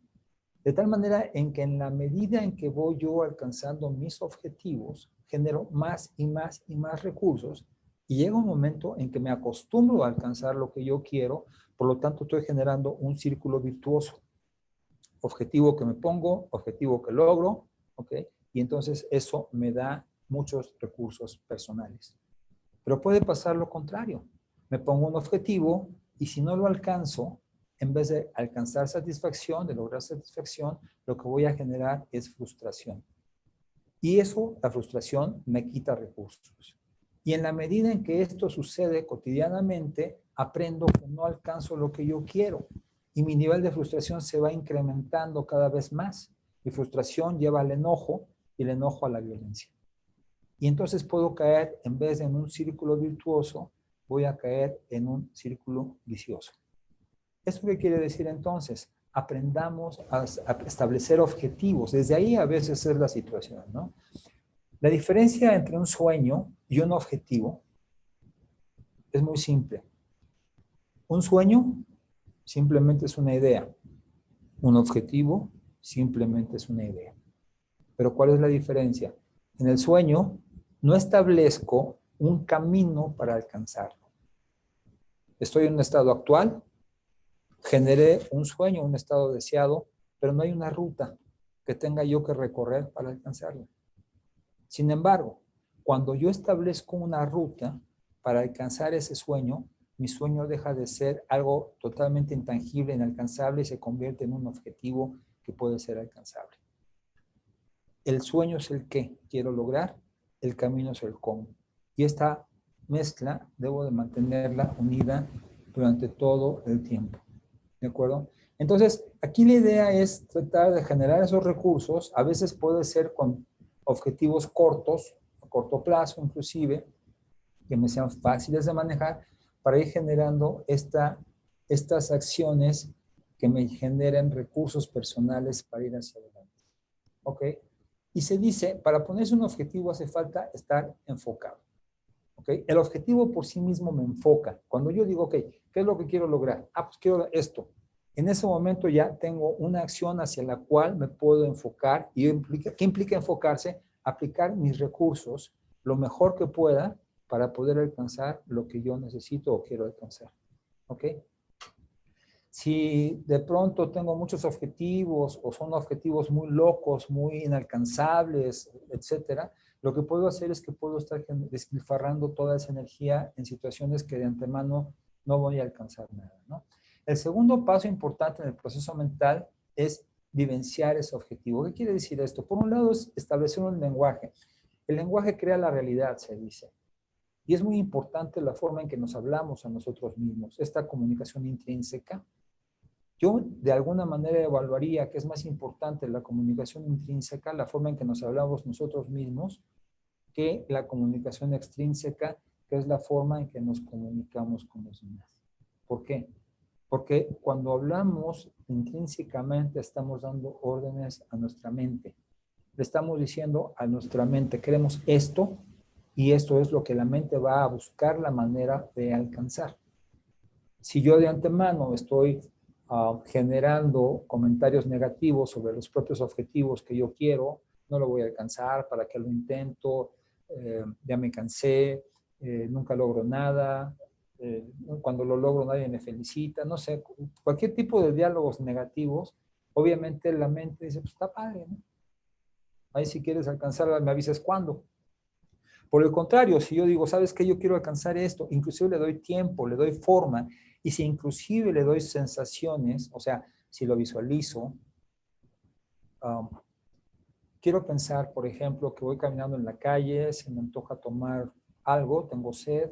De tal manera en que en la medida en que voy yo alcanzando mis objetivos, genero más y más y más recursos. Y llega un momento en que me acostumbro a alcanzar lo que yo quiero, por lo tanto estoy generando un círculo virtuoso. Objetivo que me pongo, objetivo que logro, ¿ok? Y entonces eso me da muchos recursos personales. Pero puede pasar lo contrario. Me pongo un objetivo y si no lo alcanzo, en vez de alcanzar satisfacción, de lograr satisfacción, lo que voy a generar es frustración. Y eso, la frustración, me quita recursos. Y en la medida en que esto sucede cotidianamente, aprendo que no alcanzo lo que yo quiero. Y mi nivel de frustración se va incrementando cada vez más. Mi frustración lleva al enojo y el enojo a la violencia. Y entonces puedo caer, en vez de en un círculo virtuoso, voy a caer en un círculo vicioso. ¿Esto qué quiere decir entonces? aprendamos a establecer objetivos. Desde ahí a veces es la situación, ¿no? La diferencia entre un sueño y un objetivo es muy simple. Un sueño simplemente es una idea. Un objetivo simplemente es una idea. Pero ¿cuál es la diferencia? En el sueño no establezco un camino para alcanzarlo. Estoy en un estado actual, generé un sueño, un estado deseado, pero no hay una ruta que tenga yo que recorrer para alcanzarlo. Sin embargo, cuando yo establezco una ruta para alcanzar ese sueño, mi sueño deja de ser algo totalmente intangible, inalcanzable y se convierte en un objetivo que puede ser alcanzable. El sueño es el qué quiero lograr, el camino es el cómo. Y esta mezcla debo de mantenerla unida durante todo el tiempo. ¿De acuerdo? Entonces, aquí la idea es tratar de generar esos recursos. A veces puede ser con objetivos cortos, a corto plazo inclusive, que me sean fáciles de manejar, para ir generando estas acciones que me generen recursos personales para ir hacia adelante. ¿Ok? Y se dice, para ponerse un objetivo hace falta estar enfocado. ¿Ok? El objetivo por sí mismo me enfoca. Cuando yo digo, ok, ¿qué es lo que quiero lograr? Ah, pues quiero esto. En ese momento ya tengo una acción hacia la cual me puedo enfocar. ¿Y qué implica enfocarse? Aplicar mis recursos lo mejor que pueda para poder alcanzar lo que yo necesito o quiero alcanzar. ¿Ok? Si de pronto tengo muchos objetivos o son objetivos muy locos, muy inalcanzables, etcétera, lo que puedo hacer es que puedo estar despilfarrando toda esa energía en situaciones que de antemano no voy a alcanzar nada, ¿no? El segundo paso importante en el proceso mental es vivenciar ese objetivo. ¿Qué quiere decir esto? Por un lado es establecer un lenguaje. El lenguaje crea la realidad, se dice. Y es muy importante la forma en que nos hablamos a nosotros mismos, esta comunicación intrínseca. Yo de alguna manera evaluaría que es más importante la comunicación intrínseca, la forma en que nos hablamos nosotros mismos, que la comunicación extrínseca, que es la forma en que nos comunicamos con los demás. ¿Por qué? Porque cuando hablamos intrínsecamente estamos dando órdenes a nuestra mente. Le estamos diciendo a nuestra mente, queremos esto, y esto es lo que la mente va a buscar la manera de alcanzar. Si yo de antemano estoy generando comentarios negativos sobre los propios objetivos que yo quiero, no lo voy a alcanzar, ¿para qué lo intento? Ya me cansé, nunca logro nada, cuando lo logro nadie me felicita, no sé, cualquier tipo de diálogos negativos, obviamente la mente dice, pues está padre, ¿no? Ahí si quieres alcanzarla me avisas cuándo. Por el contrario, si yo digo, ¿sabes qué? Yo quiero alcanzar esto, inclusive le doy tiempo, le doy forma, y si inclusive le doy sensaciones, o sea, si lo visualizo, quiero pensar, por ejemplo, que voy caminando en la calle, se me antoja tomar algo, tengo sed,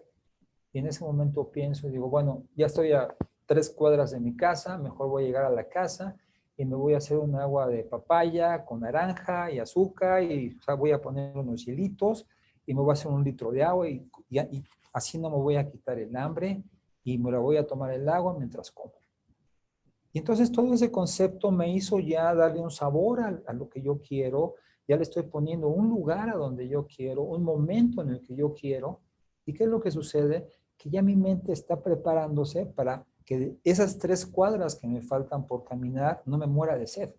y en ese momento pienso y digo, bueno, ya estoy a 3 cuadras de mi casa, mejor voy a llegar a la casa y me voy a hacer un agua de papaya con naranja y azúcar y o sea, voy a poner unos hielitos y me voy a hacer 1 litro de agua y así no me voy a quitar el hambre y me la voy a tomar el agua mientras como. Y entonces todo ese concepto me hizo ya darle un sabor a lo que yo quiero, ya le estoy poniendo un lugar a donde yo quiero, un momento en el que yo quiero. ¿Y qué es lo que sucede? Que ya mi mente está preparándose para que esas 3 cuadras que me faltan por caminar no me muera de sed,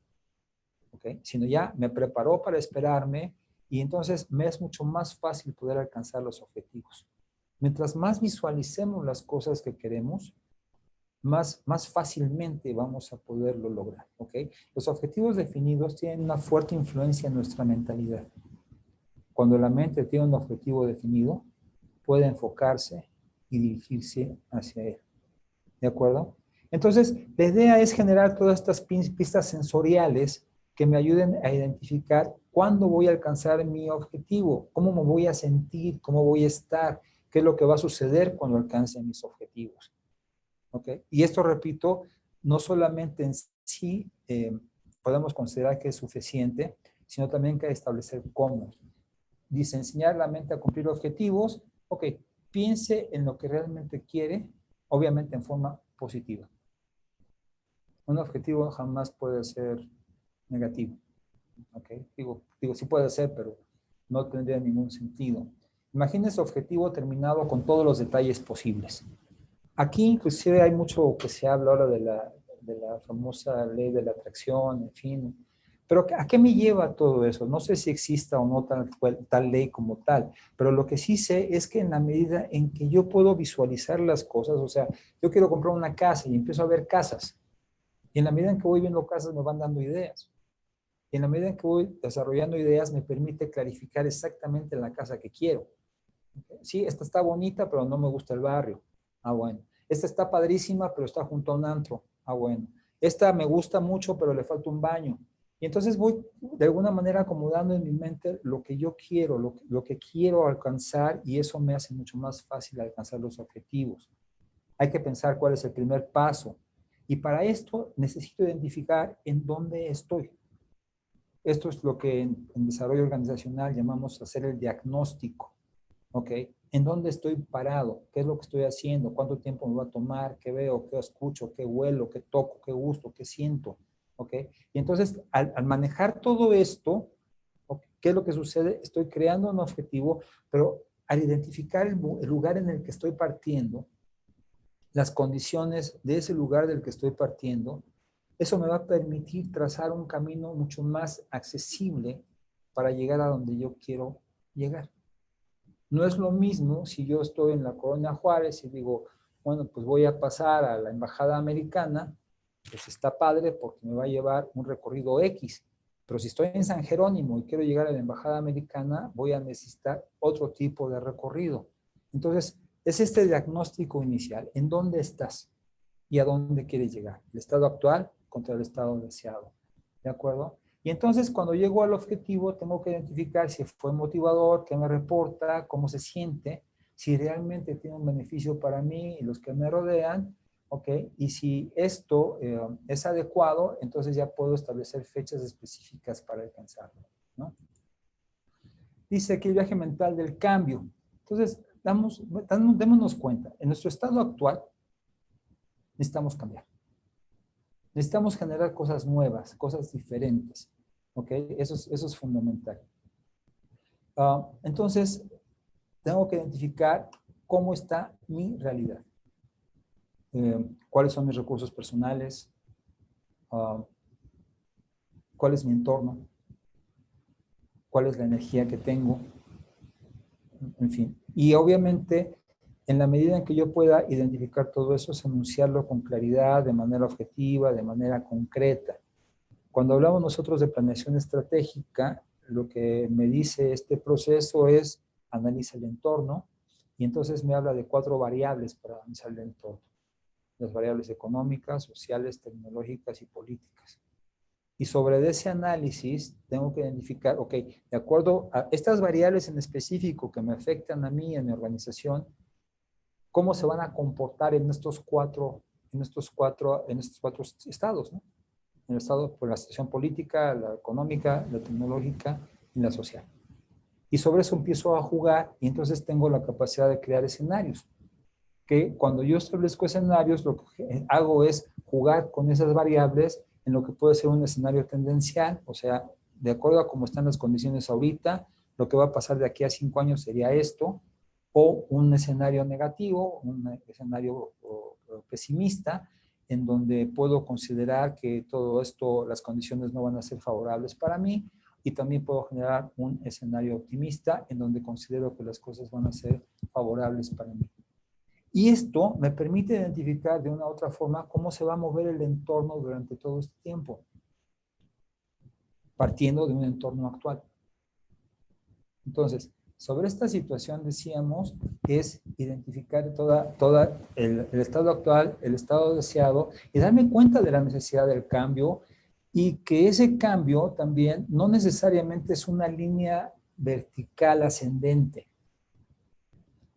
¿ok? Sino ya me preparó para esperarme y entonces me es mucho más fácil poder alcanzar los objetivos. Mientras más visualicemos las cosas que queremos, más fácilmente vamos a poderlo lograr, ¿ok? Los objetivos definidos tienen una fuerte influencia en nuestra mentalidad. Cuando la mente tiene un objetivo definido, puede enfocarse y dirigirse hacia él, ¿de acuerdo? Entonces, la idea es generar todas estas pistas sensoriales que me ayuden a identificar cuándo voy a alcanzar mi objetivo, cómo me voy a sentir, cómo voy a estar, qué es lo que va a suceder cuando alcance mis objetivos. ¿Okay? Y esto, repito, no solamente en sí podemos considerar que es suficiente, sino también que hay que establecer cómo. Dice, enseñar a la mente a cumplir objetivos. Ok, piense en lo que realmente quiere, obviamente en forma positiva. Un objetivo jamás puede ser negativo. ¿Ok? Digo, sí puede ser, pero no tendría ningún sentido. Imagínese objetivo terminado con todos los detalles posibles. Aquí inclusive hay mucho que se habla ahora de la famosa ley de la atracción, en fin. Pero ¿a qué me lleva todo eso? No sé si exista o no tal ley como tal, pero lo que sí sé es que en la medida en que yo puedo visualizar las cosas, o sea, yo quiero comprar una casa y empiezo a ver casas, y en la medida en que voy viendo casas me van dando ideas. Y en la medida en que voy desarrollando ideas me permite clarificar exactamente la casa que quiero. Sí, esta está bonita, pero no me gusta el barrio. Ah, bueno. Esta está padrísima, pero está junto a un antro. Ah, bueno. Esta me gusta mucho, pero le falta un baño. Y entonces voy de alguna manera acomodando en mi mente lo que yo quiero, lo que quiero alcanzar, y eso me hace mucho más fácil alcanzar los objetivos. Hay que pensar cuál es el primer paso. Y para esto necesito identificar en dónde estoy. Esto es lo que en desarrollo organizacional llamamos hacer el diagnóstico. ¿Ok? ¿En dónde estoy parado? ¿Qué es lo que estoy haciendo? ¿Cuánto tiempo me va a tomar? ¿Qué veo? ¿Qué escucho? ¿Qué huelo? ¿Qué toco? ¿Qué gusto? ¿Qué siento? ¿Ok? Y entonces, al manejar todo esto, ¿okay? ¿Qué es lo que sucede? Estoy creando un objetivo, pero al identificar el lugar en el que estoy partiendo, las condiciones de ese lugar del que estoy partiendo, eso me va a permitir trazar un camino mucho más accesible para llegar a donde yo quiero llegar. No es lo mismo si yo estoy en la Colonia Juárez y digo, bueno, pues voy a pasar a la Embajada Americana, pues está padre porque me va a llevar un recorrido X. Pero si estoy en San Jerónimo y quiero llegar a la Embajada Americana, voy a necesitar otro tipo de recorrido. Entonces, es este diagnóstico inicial. ¿En dónde estás? ¿Y a dónde quieres llegar? El estado actual contra el estado deseado. ¿De acuerdo? Y entonces cuando llego al objetivo tengo que identificar si fue motivador, qué me reporta, cómo se siente, si realmente tiene un beneficio para mí y los que me rodean, ¿ok? Y si esto es adecuado, entonces ya puedo establecer fechas específicas para alcanzarlo, ¿no? Dice aquí el viaje mental del cambio. Entonces, démonos cuenta, en nuestro estado actual necesitamos cambiar. Necesitamos generar cosas nuevas, cosas diferentes. ¿Ok? Eso es fundamental. Entonces, tengo que identificar cómo está mi realidad. ¿Cuáles son mis recursos personales? ¿Cuál es mi entorno? ¿Cuál es la energía que tengo? En fin. Y obviamente, en la medida en que yo pueda identificar todo eso, es anunciarlo con claridad, de manera objetiva, de manera concreta. Cuando hablamos nosotros de planeación estratégica, lo que me dice este proceso es analiza el entorno y entonces me habla de 4 variables para analizar el entorno. Las variables económicas, sociales, tecnológicas y políticas. Y sobre ese análisis tengo que identificar, ok, de acuerdo a estas variables en específico que me afectan a mí en mi organización, ¿cómo se van a comportar en estos cuatro estados, ¿no? En el estado por la situación política, la económica, la tecnológica y la social. Y sobre eso empiezo a jugar y entonces tengo la capacidad de crear escenarios. Que cuando yo establezco escenarios, lo que hago es jugar con esas variables en lo que puede ser un escenario tendencial, o sea, de acuerdo a cómo están las condiciones ahorita, lo que va a pasar de aquí a 5 años sería esto, o un escenario negativo, un escenario pesimista, en donde puedo considerar que todo esto, las condiciones no van a ser favorables para mí, y también puedo generar un escenario optimista, en donde considero que las cosas van a ser favorables para mí. Y esto me permite identificar de una u otra forma cómo se va a mover el entorno durante todo este tiempo, partiendo de un entorno actual. Entonces, sobre esta situación decíamos, es identificar toda el estado actual, el estado deseado, y darme cuenta de la necesidad del cambio, y que ese cambio también no necesariamente es una línea vertical ascendente.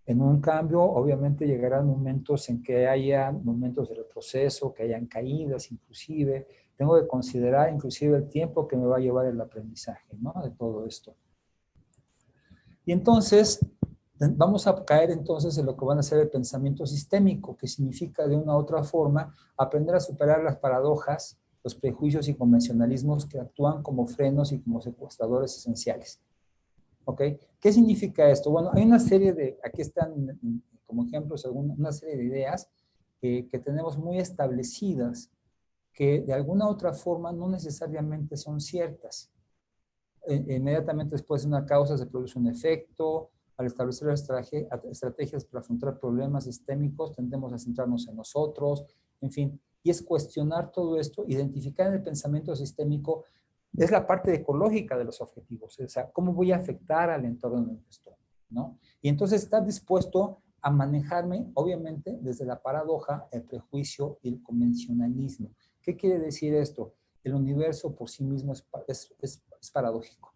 En un cambio, obviamente, llegarán momentos en que haya momentos de retroceso, que hayan caídas inclusive. Tengo que considerar inclusive el tiempo que me va a llevar el aprendizaje, ¿no? De todo esto. Y entonces, vamos a caer entonces en lo que van a ser el pensamiento sistémico, que significa de una u otra forma aprender a superar las paradojas, los prejuicios y convencionalismos que actúan como frenos y como secuestradores esenciales. ¿Ok? ¿Qué significa esto? Bueno, hay una serie de, aquí están como ejemplos, una serie de ideas que tenemos muy establecidas, que de alguna u otra forma no necesariamente son ciertas. Inmediatamente después de una causa se produce un efecto. Al establecer estrategias para afrontar problemas sistémicos, tendemos a centrarnos en nosotros, en fin. Y es cuestionar todo esto, identificar en el pensamiento sistémico, es la parte ecológica de los objetivos, o sea, cómo voy a afectar al entorno en el que estoy, ¿no? Y entonces estar dispuesto a manejarme, obviamente, desde la paradoja, el prejuicio y el convencionalismo. ¿Qué quiere decir esto? El universo por sí mismo es paradójico.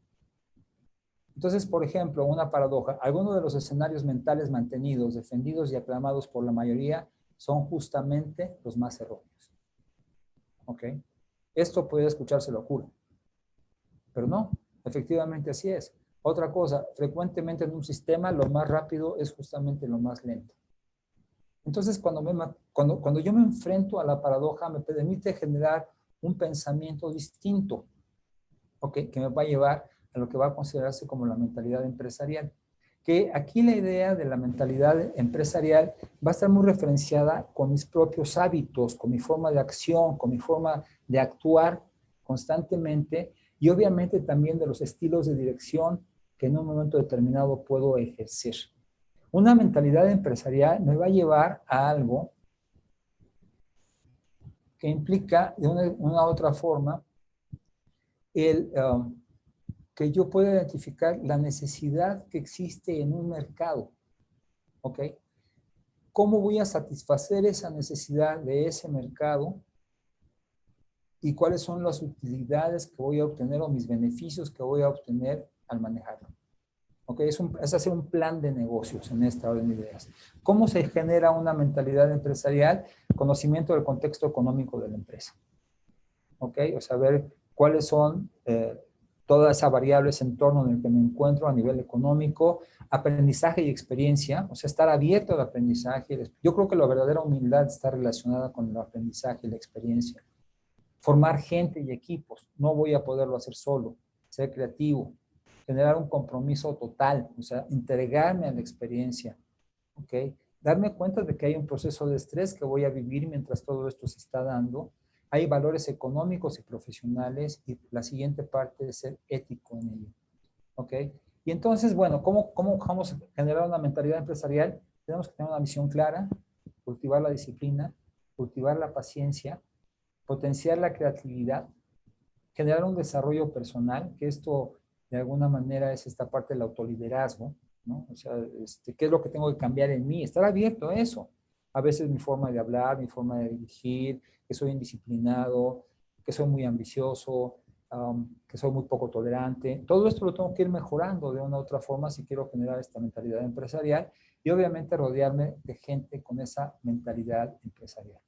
Entonces, por ejemplo, una paradoja, algunos de los escenarios mentales mantenidos, defendidos y aclamados por la mayoría son justamente los más erróneos. ¿Ok? Esto puede escucharse locura, pero no, efectivamente así es. Otra cosa, frecuentemente en un sistema lo más rápido es justamente lo más lento. Entonces, cuando yo me enfrento a la paradoja, me permite generar un pensamiento distinto, ¿ok? Que me va a llevar a lo que va a considerarse como la mentalidad empresarial. Que aquí la idea de la mentalidad empresarial va a estar muy referenciada con mis propios hábitos, con mi forma de acción, con mi forma de actuar constantemente y obviamente también de los estilos de dirección que en un momento determinado puedo ejercer. Una mentalidad empresarial me va a llevar a algo que implica de una u otra forma que yo pueda identificar la necesidad que existe en un mercado, ¿ok? ¿Cómo voy a satisfacer esa necesidad de ese mercado? ¿Y cuáles son las utilidades que voy a obtener o mis beneficios que voy a obtener al manejarlo? ¿Ok? Es hacer un plan de negocios en esta orden de ideas. ¿Cómo se genera una mentalidad empresarial? Conocimiento del contexto económico de la empresa. ¿Ok? O saber cuáles son todas esas variables en torno en el que me encuentro a nivel económico, aprendizaje y experiencia, o sea, estar abierto al aprendizaje. Yo creo que la verdadera humildad está relacionada con el aprendizaje y la experiencia. Formar gente y equipos, no voy a poderlo hacer solo, ser creativo, generar un compromiso total, o sea, entregarme a la experiencia, ¿ok? Darme cuenta de que hay un proceso de estrés que voy a vivir mientras todo esto se está dando. Hay valores económicos y profesionales y la siguiente parte es ser ético en ello, ¿ok? Y entonces, bueno, ¿cómo vamos a generar una mentalidad empresarial? Tenemos que tener una visión clara, cultivar la disciplina, cultivar la paciencia, potenciar la creatividad, generar un desarrollo personal, que esto de alguna manera es esta parte del autoliderazgo, ¿no? O sea, ¿qué es lo que tengo que cambiar en mí? Estar abierto a eso. A veces mi forma de hablar, mi forma de dirigir, que soy indisciplinado, que soy muy ambicioso, que soy muy poco tolerante. Todo esto lo tengo que ir mejorando de una u otra forma si quiero generar esta mentalidad empresarial y obviamente rodearme de gente con esa mentalidad empresarial.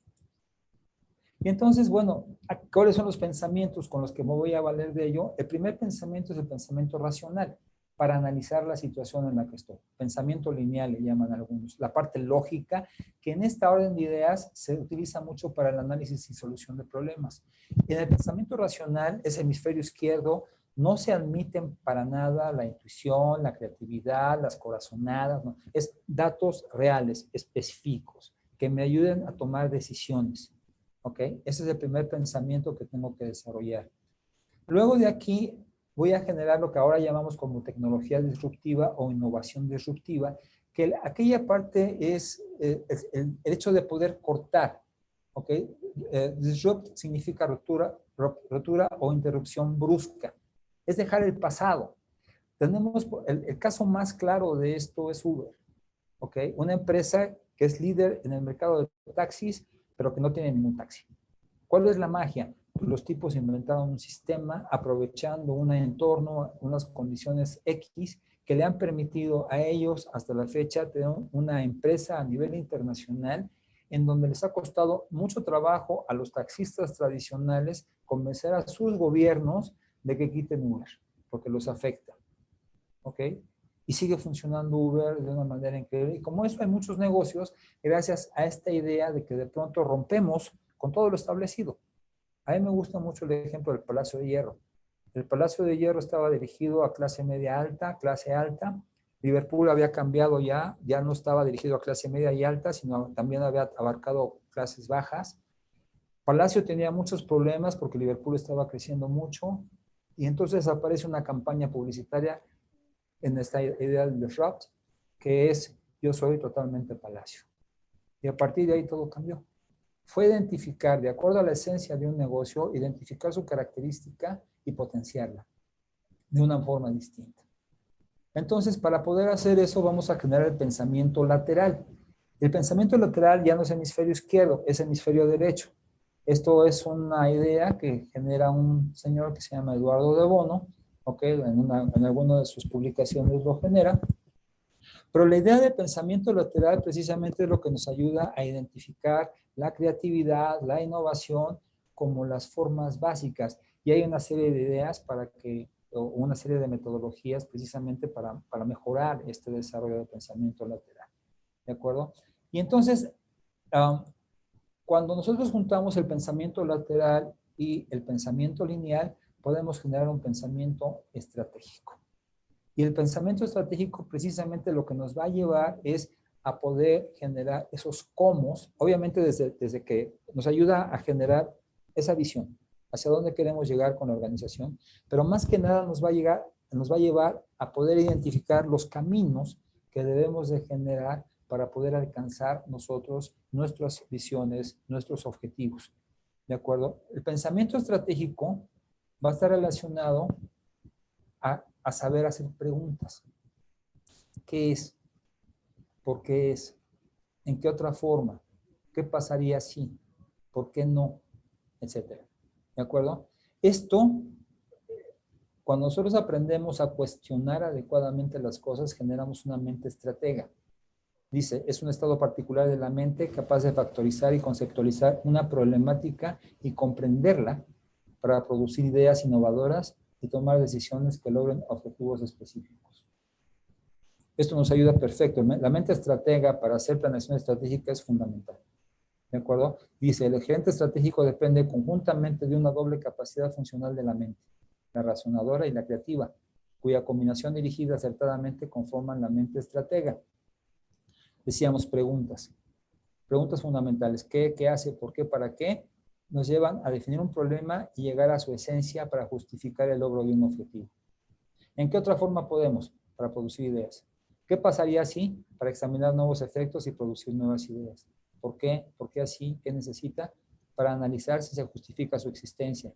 Y entonces, bueno, ¿cuáles son los pensamientos con los que me voy a valer de ello? El primer pensamiento es el pensamiento racional, para analizar la situación en la que estoy. Pensamiento lineal le llaman algunos. La parte lógica, que en esta orden de ideas se utiliza mucho para el análisis y solución de problemas. En el pensamiento racional, ese hemisferio izquierdo, no se admiten para nada la intuición, la creatividad, las corazonadas, ¿no? Es datos reales, específicos, que me ayuden a tomar decisiones. ¿Ok? Ese es el primer pensamiento que tengo que desarrollar. Luego de aquí voy a generar lo que ahora llamamos como tecnología disruptiva o innovación disruptiva, que aquella parte es el hecho de poder cortar. ¿Ok? Disrupt significa rotura o interrupción brusca. Es dejar el pasado. Tenemos el caso más claro de esto es Uber. ¿Ok? Una empresa que es líder en el mercado de taxis, pero que no tiene ningún taxi. ¿Cuál es la magia? Los tipos inventaron un sistema aprovechando un entorno, unas condiciones X que le han permitido a ellos hasta la fecha tener una empresa a nivel internacional en donde les ha costado mucho trabajo a los taxistas tradicionales convencer a sus gobiernos de que quiten Uber, porque los afecta. ¿Ok? y sigue funcionando Uber de una manera increíble. Y como eso hay muchos negocios, gracias a esta idea de que de pronto rompemos con todo lo establecido. A mí me gusta mucho el ejemplo del Palacio de Hierro. El Palacio de Hierro estaba dirigido a clase media alta, clase alta. Liverpool había cambiado ya no estaba dirigido a clase media y alta, sino también había abarcado clases bajas. Palacio tenía muchos problemas porque Liverpool estaba creciendo mucho y entonces aparece una campaña publicitaria en esta idea del disrupt, que es yo soy totalmente Palacio. Y a partir de ahí todo cambió. Fue identificar, de acuerdo a la esencia de un negocio, identificar su característica y potenciarla de una forma distinta. Entonces, para poder hacer eso, vamos a generar el pensamiento lateral. El pensamiento lateral ya no es hemisferio izquierdo, es hemisferio derecho. Esto es una idea que genera un señor que se llama Eduardo de Bono, en alguna de sus publicaciones lo genera. Pero la idea de pensamiento lateral precisamente es lo que nos ayuda a identificar la creatividad, la innovación como las formas básicas. Y hay una serie de ideas o una serie de metodologías precisamente para mejorar este desarrollo de pensamiento lateral. ¿De acuerdo? Y entonces, cuando nosotros juntamos el pensamiento lateral y el pensamiento lineal, podemos generar un pensamiento estratégico. Y el pensamiento estratégico precisamente lo que nos va a llevar es a poder generar esos cómos, obviamente desde que nos ayuda a generar esa visión, hacia dónde queremos llegar con la organización, pero más que nada nos va a llevar a poder identificar los caminos que debemos de generar para poder alcanzar nosotros nuestras visiones, nuestros objetivos. ¿De acuerdo? El pensamiento estratégico va a estar relacionado a saber hacer preguntas. ¿Qué es? ¿Por qué es? ¿En qué otra forma? ¿Qué pasaría si? ¿Por qué no? Etcétera. ¿De acuerdo? Esto, cuando nosotros aprendemos a cuestionar adecuadamente las cosas, generamos una mente estratega. Dice, es un estado particular de la mente capaz de factorizar y conceptualizar una problemática y comprenderla para producir ideas innovadoras y tomar decisiones que logren objetivos específicos. Esto nos ayuda perfecto. La mente estratega para hacer planeación estratégica es fundamental. ¿De acuerdo? Dice, el gerente estratégico depende conjuntamente de una doble capacidad funcional de la mente, la razonadora y la creativa, cuya combinación dirigida acertadamente conforman la mente estratega. Decíamos preguntas fundamentales. ¿Qué hace? ¿Por qué? ¿Para qué? Nos llevan a definir un problema y llegar a su esencia para justificar el logro de un objetivo. ¿En qué otra forma podemos? Para producir ideas. ¿Qué pasaría si? Para examinar nuevos efectos y producir nuevas ideas. ¿Por qué? ¿Por qué así? ¿Qué necesita? Para analizar si se justifica su existencia.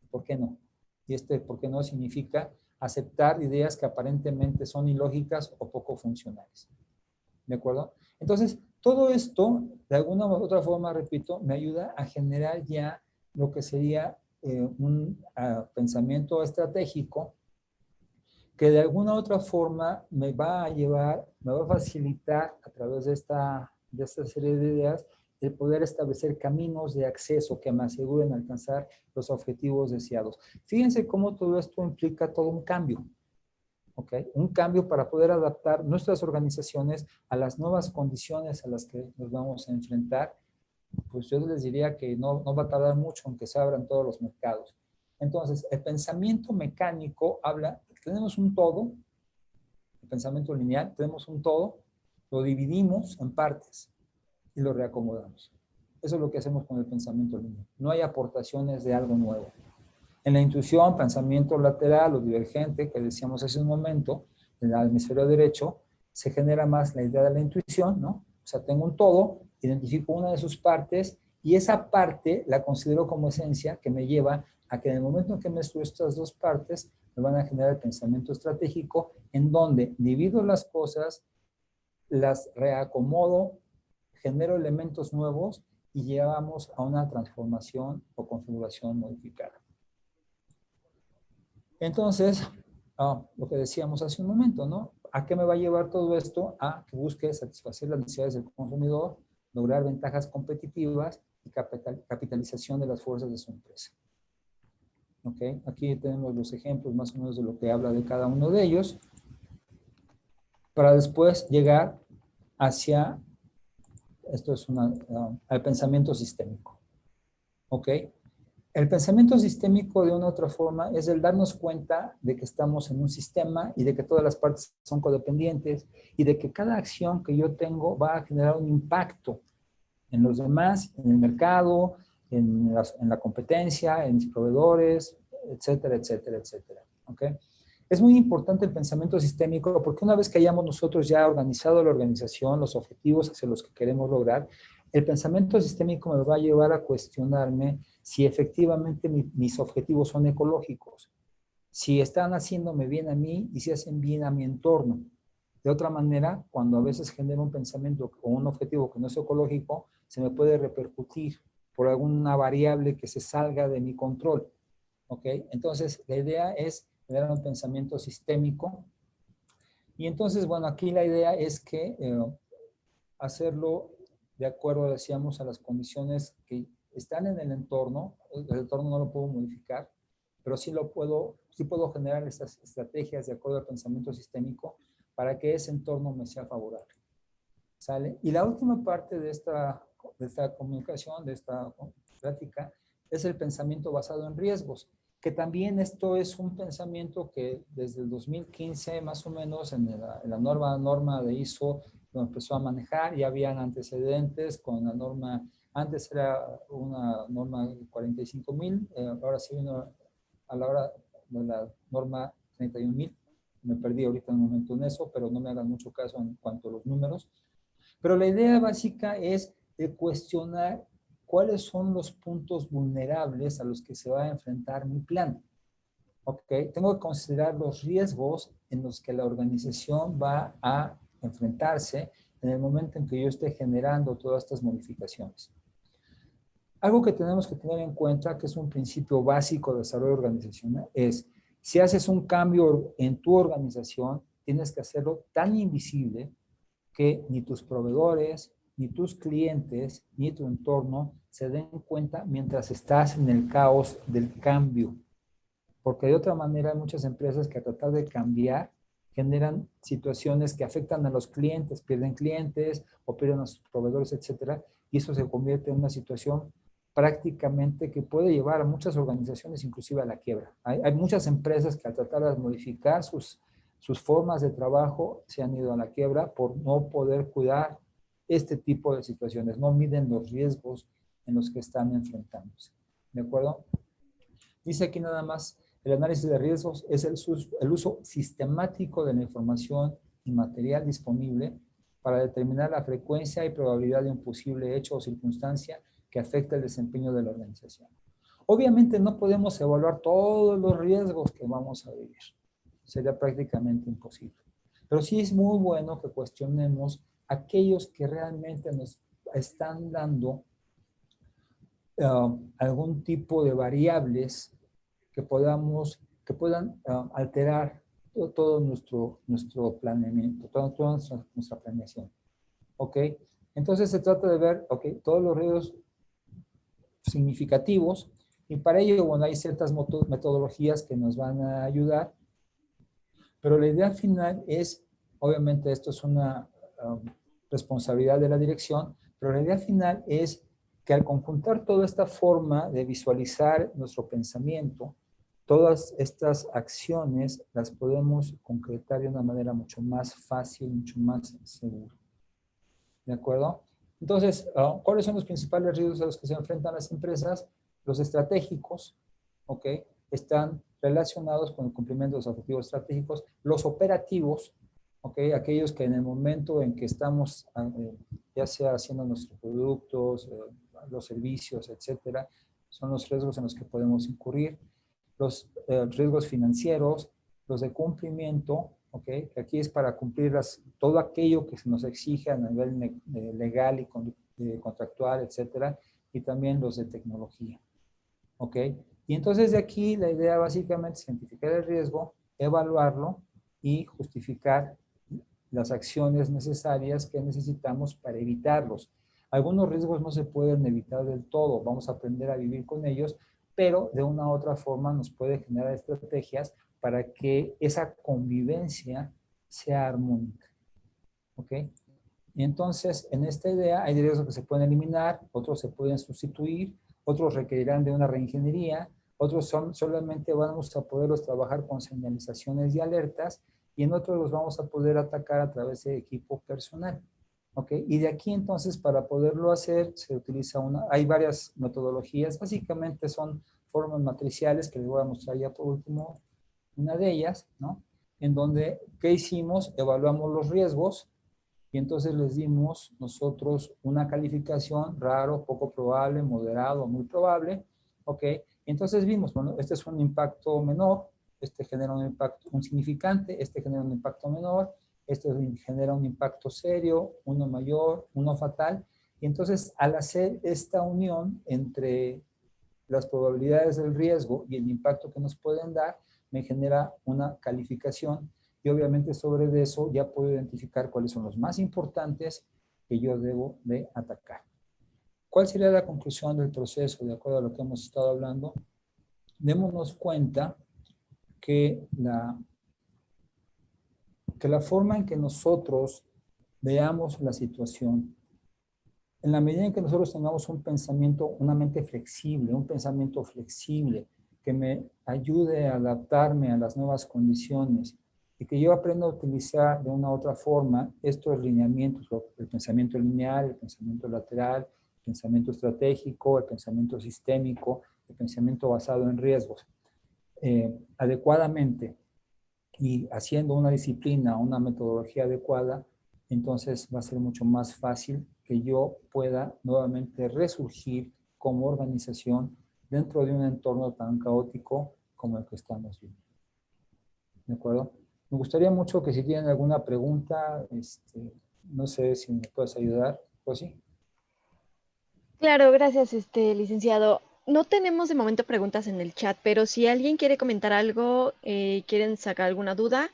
¿Por qué no? Y ¿por qué no? Significa aceptar ideas que aparentemente son ilógicas o poco funcionales. ¿De acuerdo? Entonces, todo esto, de alguna u otra forma, repito, me ayuda a generar ya lo que sería un pensamiento estratégico que de alguna u otra forma me va a facilitar a través de esta serie de ideas el poder establecer caminos de acceso que me aseguren alcanzar los objetivos deseados. Fíjense cómo todo esto implica todo un cambio. ¿Okay? Un cambio para poder adaptar nuestras organizaciones a las nuevas condiciones a las que nos vamos a enfrentar. Pues yo les diría que no va a tardar mucho aunque se abran todos los mercados. Entonces, el pensamiento mecánico habla, tenemos un todo, el pensamiento lineal, tenemos un todo, lo dividimos en partes y lo reacomodamos. Eso es lo que hacemos con el pensamiento lineal. No hay aportaciones de algo nuevo. En la intuición, pensamiento lateral o divergente, que decíamos hace un momento, en el hemisferio derecho, se genera más la idea de la intuición, ¿no? O sea, tengo un todo, identifico una de sus partes y esa parte la considero como esencia que me lleva a que en el momento en que mezclo estas dos partes, me van a generar el pensamiento estratégico en donde divido las cosas, las reacomodo, genero elementos nuevos y llevamos a una transformación o configuración modificada. Entonces, lo que decíamos hace un momento, ¿no? ¿A qué me va a llevar todo esto? A que busque satisfacer las necesidades del consumidor, lograr ventajas competitivas y capitalización de las fuerzas de su empresa. ¿Ok? Aquí tenemos los ejemplos más o menos de lo que habla de cada uno de ellos. para después llegar hacia, esto es al pensamiento sistémico. ¿Ok? El pensamiento sistémico, de una u otra forma, es el darnos cuenta de que estamos en un sistema y de que todas las partes son codependientes y de que cada acción que yo tengo va a generar un impacto en los demás, en el mercado, en la competencia, en mis proveedores, etcétera, etcétera, etcétera. ¿Ok? Es muy importante el pensamiento sistémico porque una vez que hayamos nosotros ya organizado la organización, los objetivos hacia los que queremos lograr, el pensamiento sistémico me va a llevar a cuestionarme si efectivamente mis objetivos son ecológicos, si están haciéndome bien a mí y si hacen bien a mi entorno. De otra manera, cuando a veces genero un pensamiento o un objetivo que no es ecológico, se me puede repercutir por alguna variable que se salga de mi control. ¿Ok? Entonces, la idea es tener un pensamiento sistémico. Y entonces, bueno, aquí la idea es que hacerlo de acuerdo, decíamos, a las condiciones que están en el entorno. El entorno no lo puedo modificar, pero sí puedo generar estas estrategias de acuerdo al pensamiento sistémico para que ese entorno me sea favorable. ¿Sale? Y la última parte de esta comunicación, de esta plática, es el pensamiento basado en riesgos, que también esto es un pensamiento que desde el 2015 más o menos en la norma de ISO lo empezó a manejar. Ya habían antecedentes con la norma, antes era una norma 45.000, ahora sí vino a la hora de la norma 31.000. Me perdí ahorita en un momento en eso, pero no me hagan mucho caso en cuanto a los números. Pero la idea básica es de cuestionar cuáles son los puntos vulnerables a los que se va a enfrentar mi plan. ¿Ok? Tengo que considerar los riesgos en los que la organización va a enfrentarse en el momento en que yo esté generando todas estas modificaciones. Algo que tenemos que tener en cuenta, que es un principio básico de desarrollo organizacional, es si haces un cambio en tu organización, tienes que hacerlo tan invisible que ni tus proveedores, ni tus clientes, ni tu entorno se den cuenta mientras estás en el caos del cambio. Porque de otra manera hay muchas empresas que a tratar de cambiar generan situaciones que afectan a los clientes, pierden clientes o pierden a sus proveedores, etcétera, y eso se convierte en una situación prácticamente que puede llevar a muchas organizaciones inclusive a la quiebra. Hay muchas empresas que al tratar de modificar sus formas de trabajo se han ido a la quiebra por no poder cuidar este tipo de situaciones, no miden los riesgos en los que están enfrentándose. ¿De acuerdo? Dice aquí nada más, el análisis de riesgos es el uso sistemático de la información y material disponible para determinar la frecuencia y probabilidad de un posible hecho o circunstancia que afecta el desempeño de la organización. Obviamente no podemos evaluar todos los riesgos que vamos a vivir. Sería prácticamente imposible. Pero sí es muy bueno que cuestionemos aquellos que realmente nos están dando algún tipo de variables que puedan alterar todo nuestro planeamiento, toda nuestra planeación. ¿Ok? Entonces se trata de ver, ok, todos los riesgos significativos, y para ello, bueno, hay ciertas metodologías que nos van a ayudar, pero la idea final es, obviamente esto es una responsabilidad de la dirección, pero la idea final es que al conjuntar toda esta forma de visualizar nuestro pensamiento, todas estas acciones las podemos concretar de una manera mucho más fácil, mucho más segura. ¿De acuerdo? Entonces, ¿cuáles son los principales riesgos a los que se enfrentan las empresas? Los estratégicos, ¿ok? Están relacionados con el cumplimiento de los objetivos estratégicos. Los operativos, ¿ok? Aquellos que en el momento en que estamos, ya sea haciendo nuestros productos, los servicios, etcétera, son los riesgos en los que podemos incurrir. Los riesgos financieros, los de cumplimiento, ¿ok? Aquí es para cumplir todo aquello que se nos exige a nivel legal y contractual, etcétera, y también los de tecnología, ¿ok? Y entonces de aquí la idea básicamente es identificar el riesgo, evaluarlo y justificar las acciones necesarias que necesitamos para evitarlos. Algunos riesgos no se pueden evitar del todo, vamos a aprender a vivir con ellos, pero de una u otra forma nos puede generar estrategias para que esa convivencia sea armónica. ¿ok? Y entonces, en esta idea, hay riesgos que se pueden eliminar, otros se pueden sustituir, otros requerirán de una reingeniería, otros solamente vamos a poderlos trabajar con señalizaciones y alertas, y en otros los vamos a poder atacar a través de equipo personal. ¿Ok? Y de aquí entonces para poderlo hacer se utiliza hay varias metodologías, básicamente son formas matriciales que les voy a mostrar ya por último una de ellas, ¿no? En donde, ¿qué hicimos? Evaluamos los riesgos y entonces les dimos nosotros una calificación: raro, poco probable, moderado, muy probable, ¿ok? Entonces vimos, bueno, este es un impacto menor, este genera un impacto, un significante, este genera un impacto menor, este genera un impacto serio, uno mayor, uno fatal. Y entonces, al hacer esta unión entre las probabilidades del riesgo y el impacto que nos pueden dar, me genera una calificación y obviamente sobre eso ya puedo identificar cuáles son los más importantes que yo debo de atacar. ¿Cuál sería la conclusión del proceso de acuerdo a lo que hemos estado hablando? Démonos cuenta que la forma en que nosotros veamos la situación, en la medida en que nosotros tengamos un pensamiento, una mente flexible, un pensamiento flexible que me ayude a adaptarme a las nuevas condiciones y que yo aprenda a utilizar de una u otra forma estos lineamientos, el pensamiento lineal, el pensamiento lateral, el pensamiento estratégico, el pensamiento sistémico, el pensamiento basado en riesgos, adecuadamente y haciendo una disciplina, una metodología adecuada, entonces va a ser mucho más fácil que yo pueda nuevamente resurgir como organización dentro de un entorno tan caótico como el que estamos viviendo. ¿De acuerdo? Me gustaría mucho que si tienen alguna pregunta, no sé si me puedes ayudar, Rosy. Claro, gracias, licenciado. No tenemos de momento preguntas en el chat, pero si alguien quiere comentar algo, quieren sacar alguna duda,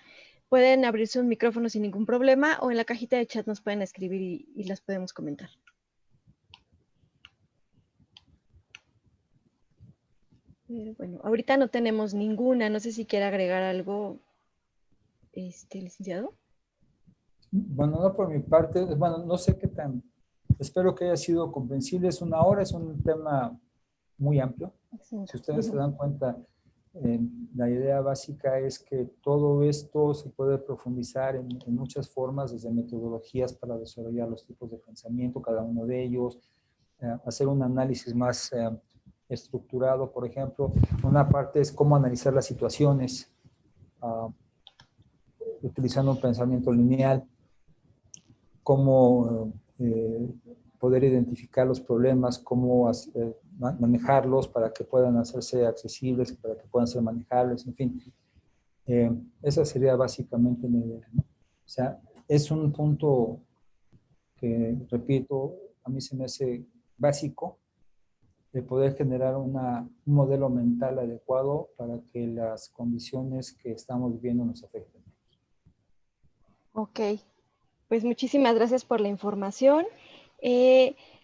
pueden abrir sus micrófonos sin ningún problema o en la cajita de chat nos pueden escribir y las podemos comentar. Pero bueno, ahorita no tenemos ninguna. No sé si quiere agregar algo, licenciado. Bueno, no por mi parte, bueno, no sé qué tan, espero que haya sido comprensible. Es una hora, es un tema muy amplio. Si ustedes se dan cuenta, la idea básica es que todo esto se puede profundizar en muchas formas, desde metodologías para desarrollar los tipos de pensamiento, cada uno de ellos, hacer un análisis más estructurado, por ejemplo. Una parte es cómo analizar las situaciones, utilizando un pensamiento lineal, cómo poder identificar los problemas, cómo manejarlos para que puedan hacerse accesibles, para que puedan ser manejables, en fin. Esa sería básicamente la idea, ¿no? O sea, es un punto que, repito, a mí se me hace básico de poder generar un modelo mental adecuado para que las condiciones que estamos viviendo nos afecten. Ok, pues muchísimas gracias por la información.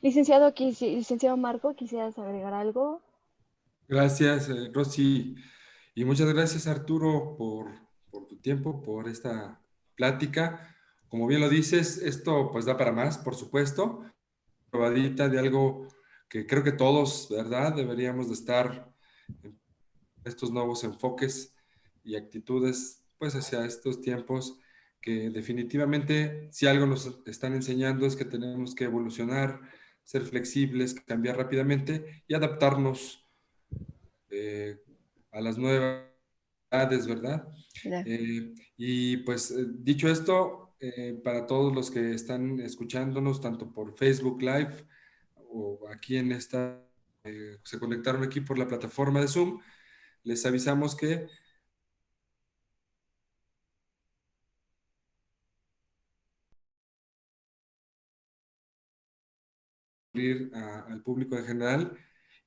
Licenciado Marco, ¿quisieras agregar algo? Gracias, Rosy. Y muchas gracias, Arturo, por tu tiempo, por esta plática. Como bien lo dices, esto pues da para más, por supuesto. Probadita de algo que creo que todos, ¿verdad? Deberíamos de estar en estos nuevos enfoques y actitudes, pues hacia estos tiempos que definitivamente, si algo nos están enseñando es que tenemos que evolucionar, ser flexibles, cambiar rápidamente y adaptarnos a las nuevas edades, ¿verdad? Y pues dicho esto, para todos los que están escuchándonos, tanto por Facebook Live o aquí en se conectaron aquí por la plataforma de Zoom, les avisamos que al público en general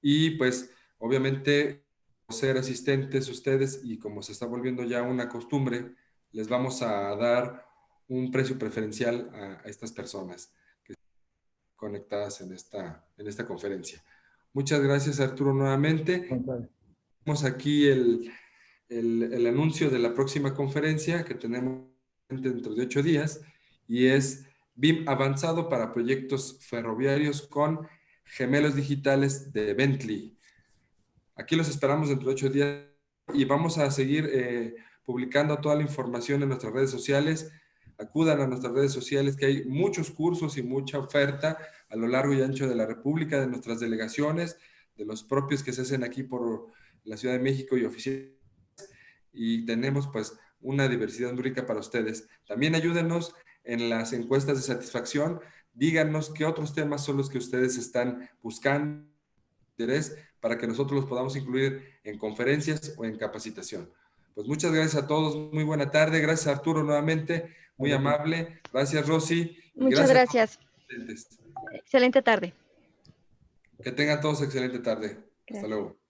y pues obviamente ser asistentes ustedes y como se está volviendo ya una costumbre, les vamos a dar un precio preferencial a estas personas que están conectadas en esta conferencia. Muchas gracias, Arturo, nuevamente. Tenemos aquí el anuncio de la próxima conferencia que tenemos dentro de 8 días y es BIM avanzado para proyectos ferroviarios con gemelos digitales de Bentley. Aquí los esperamos dentro de 8 días y vamos a seguir publicando toda la información en nuestras redes sociales. Acudan a nuestras redes sociales, que hay muchos cursos y mucha oferta a lo largo y ancho de la República, de nuestras delegaciones, de los propios que se hacen aquí por la Ciudad de México y oficinas. Y tenemos pues una diversidad muy rica para ustedes. También ayúdenos en las encuestas de satisfacción. Díganos qué otros temas son los que ustedes están buscando interés para que nosotros los podamos incluir en conferencias o en capacitación. Pues muchas gracias a todos, muy buena tarde, gracias Arturo nuevamente, muy amable, gracias Rosy. Muchas gracias. A todos. Excelente tarde. Que tengan todos excelente tarde. Hasta Gracias. luego.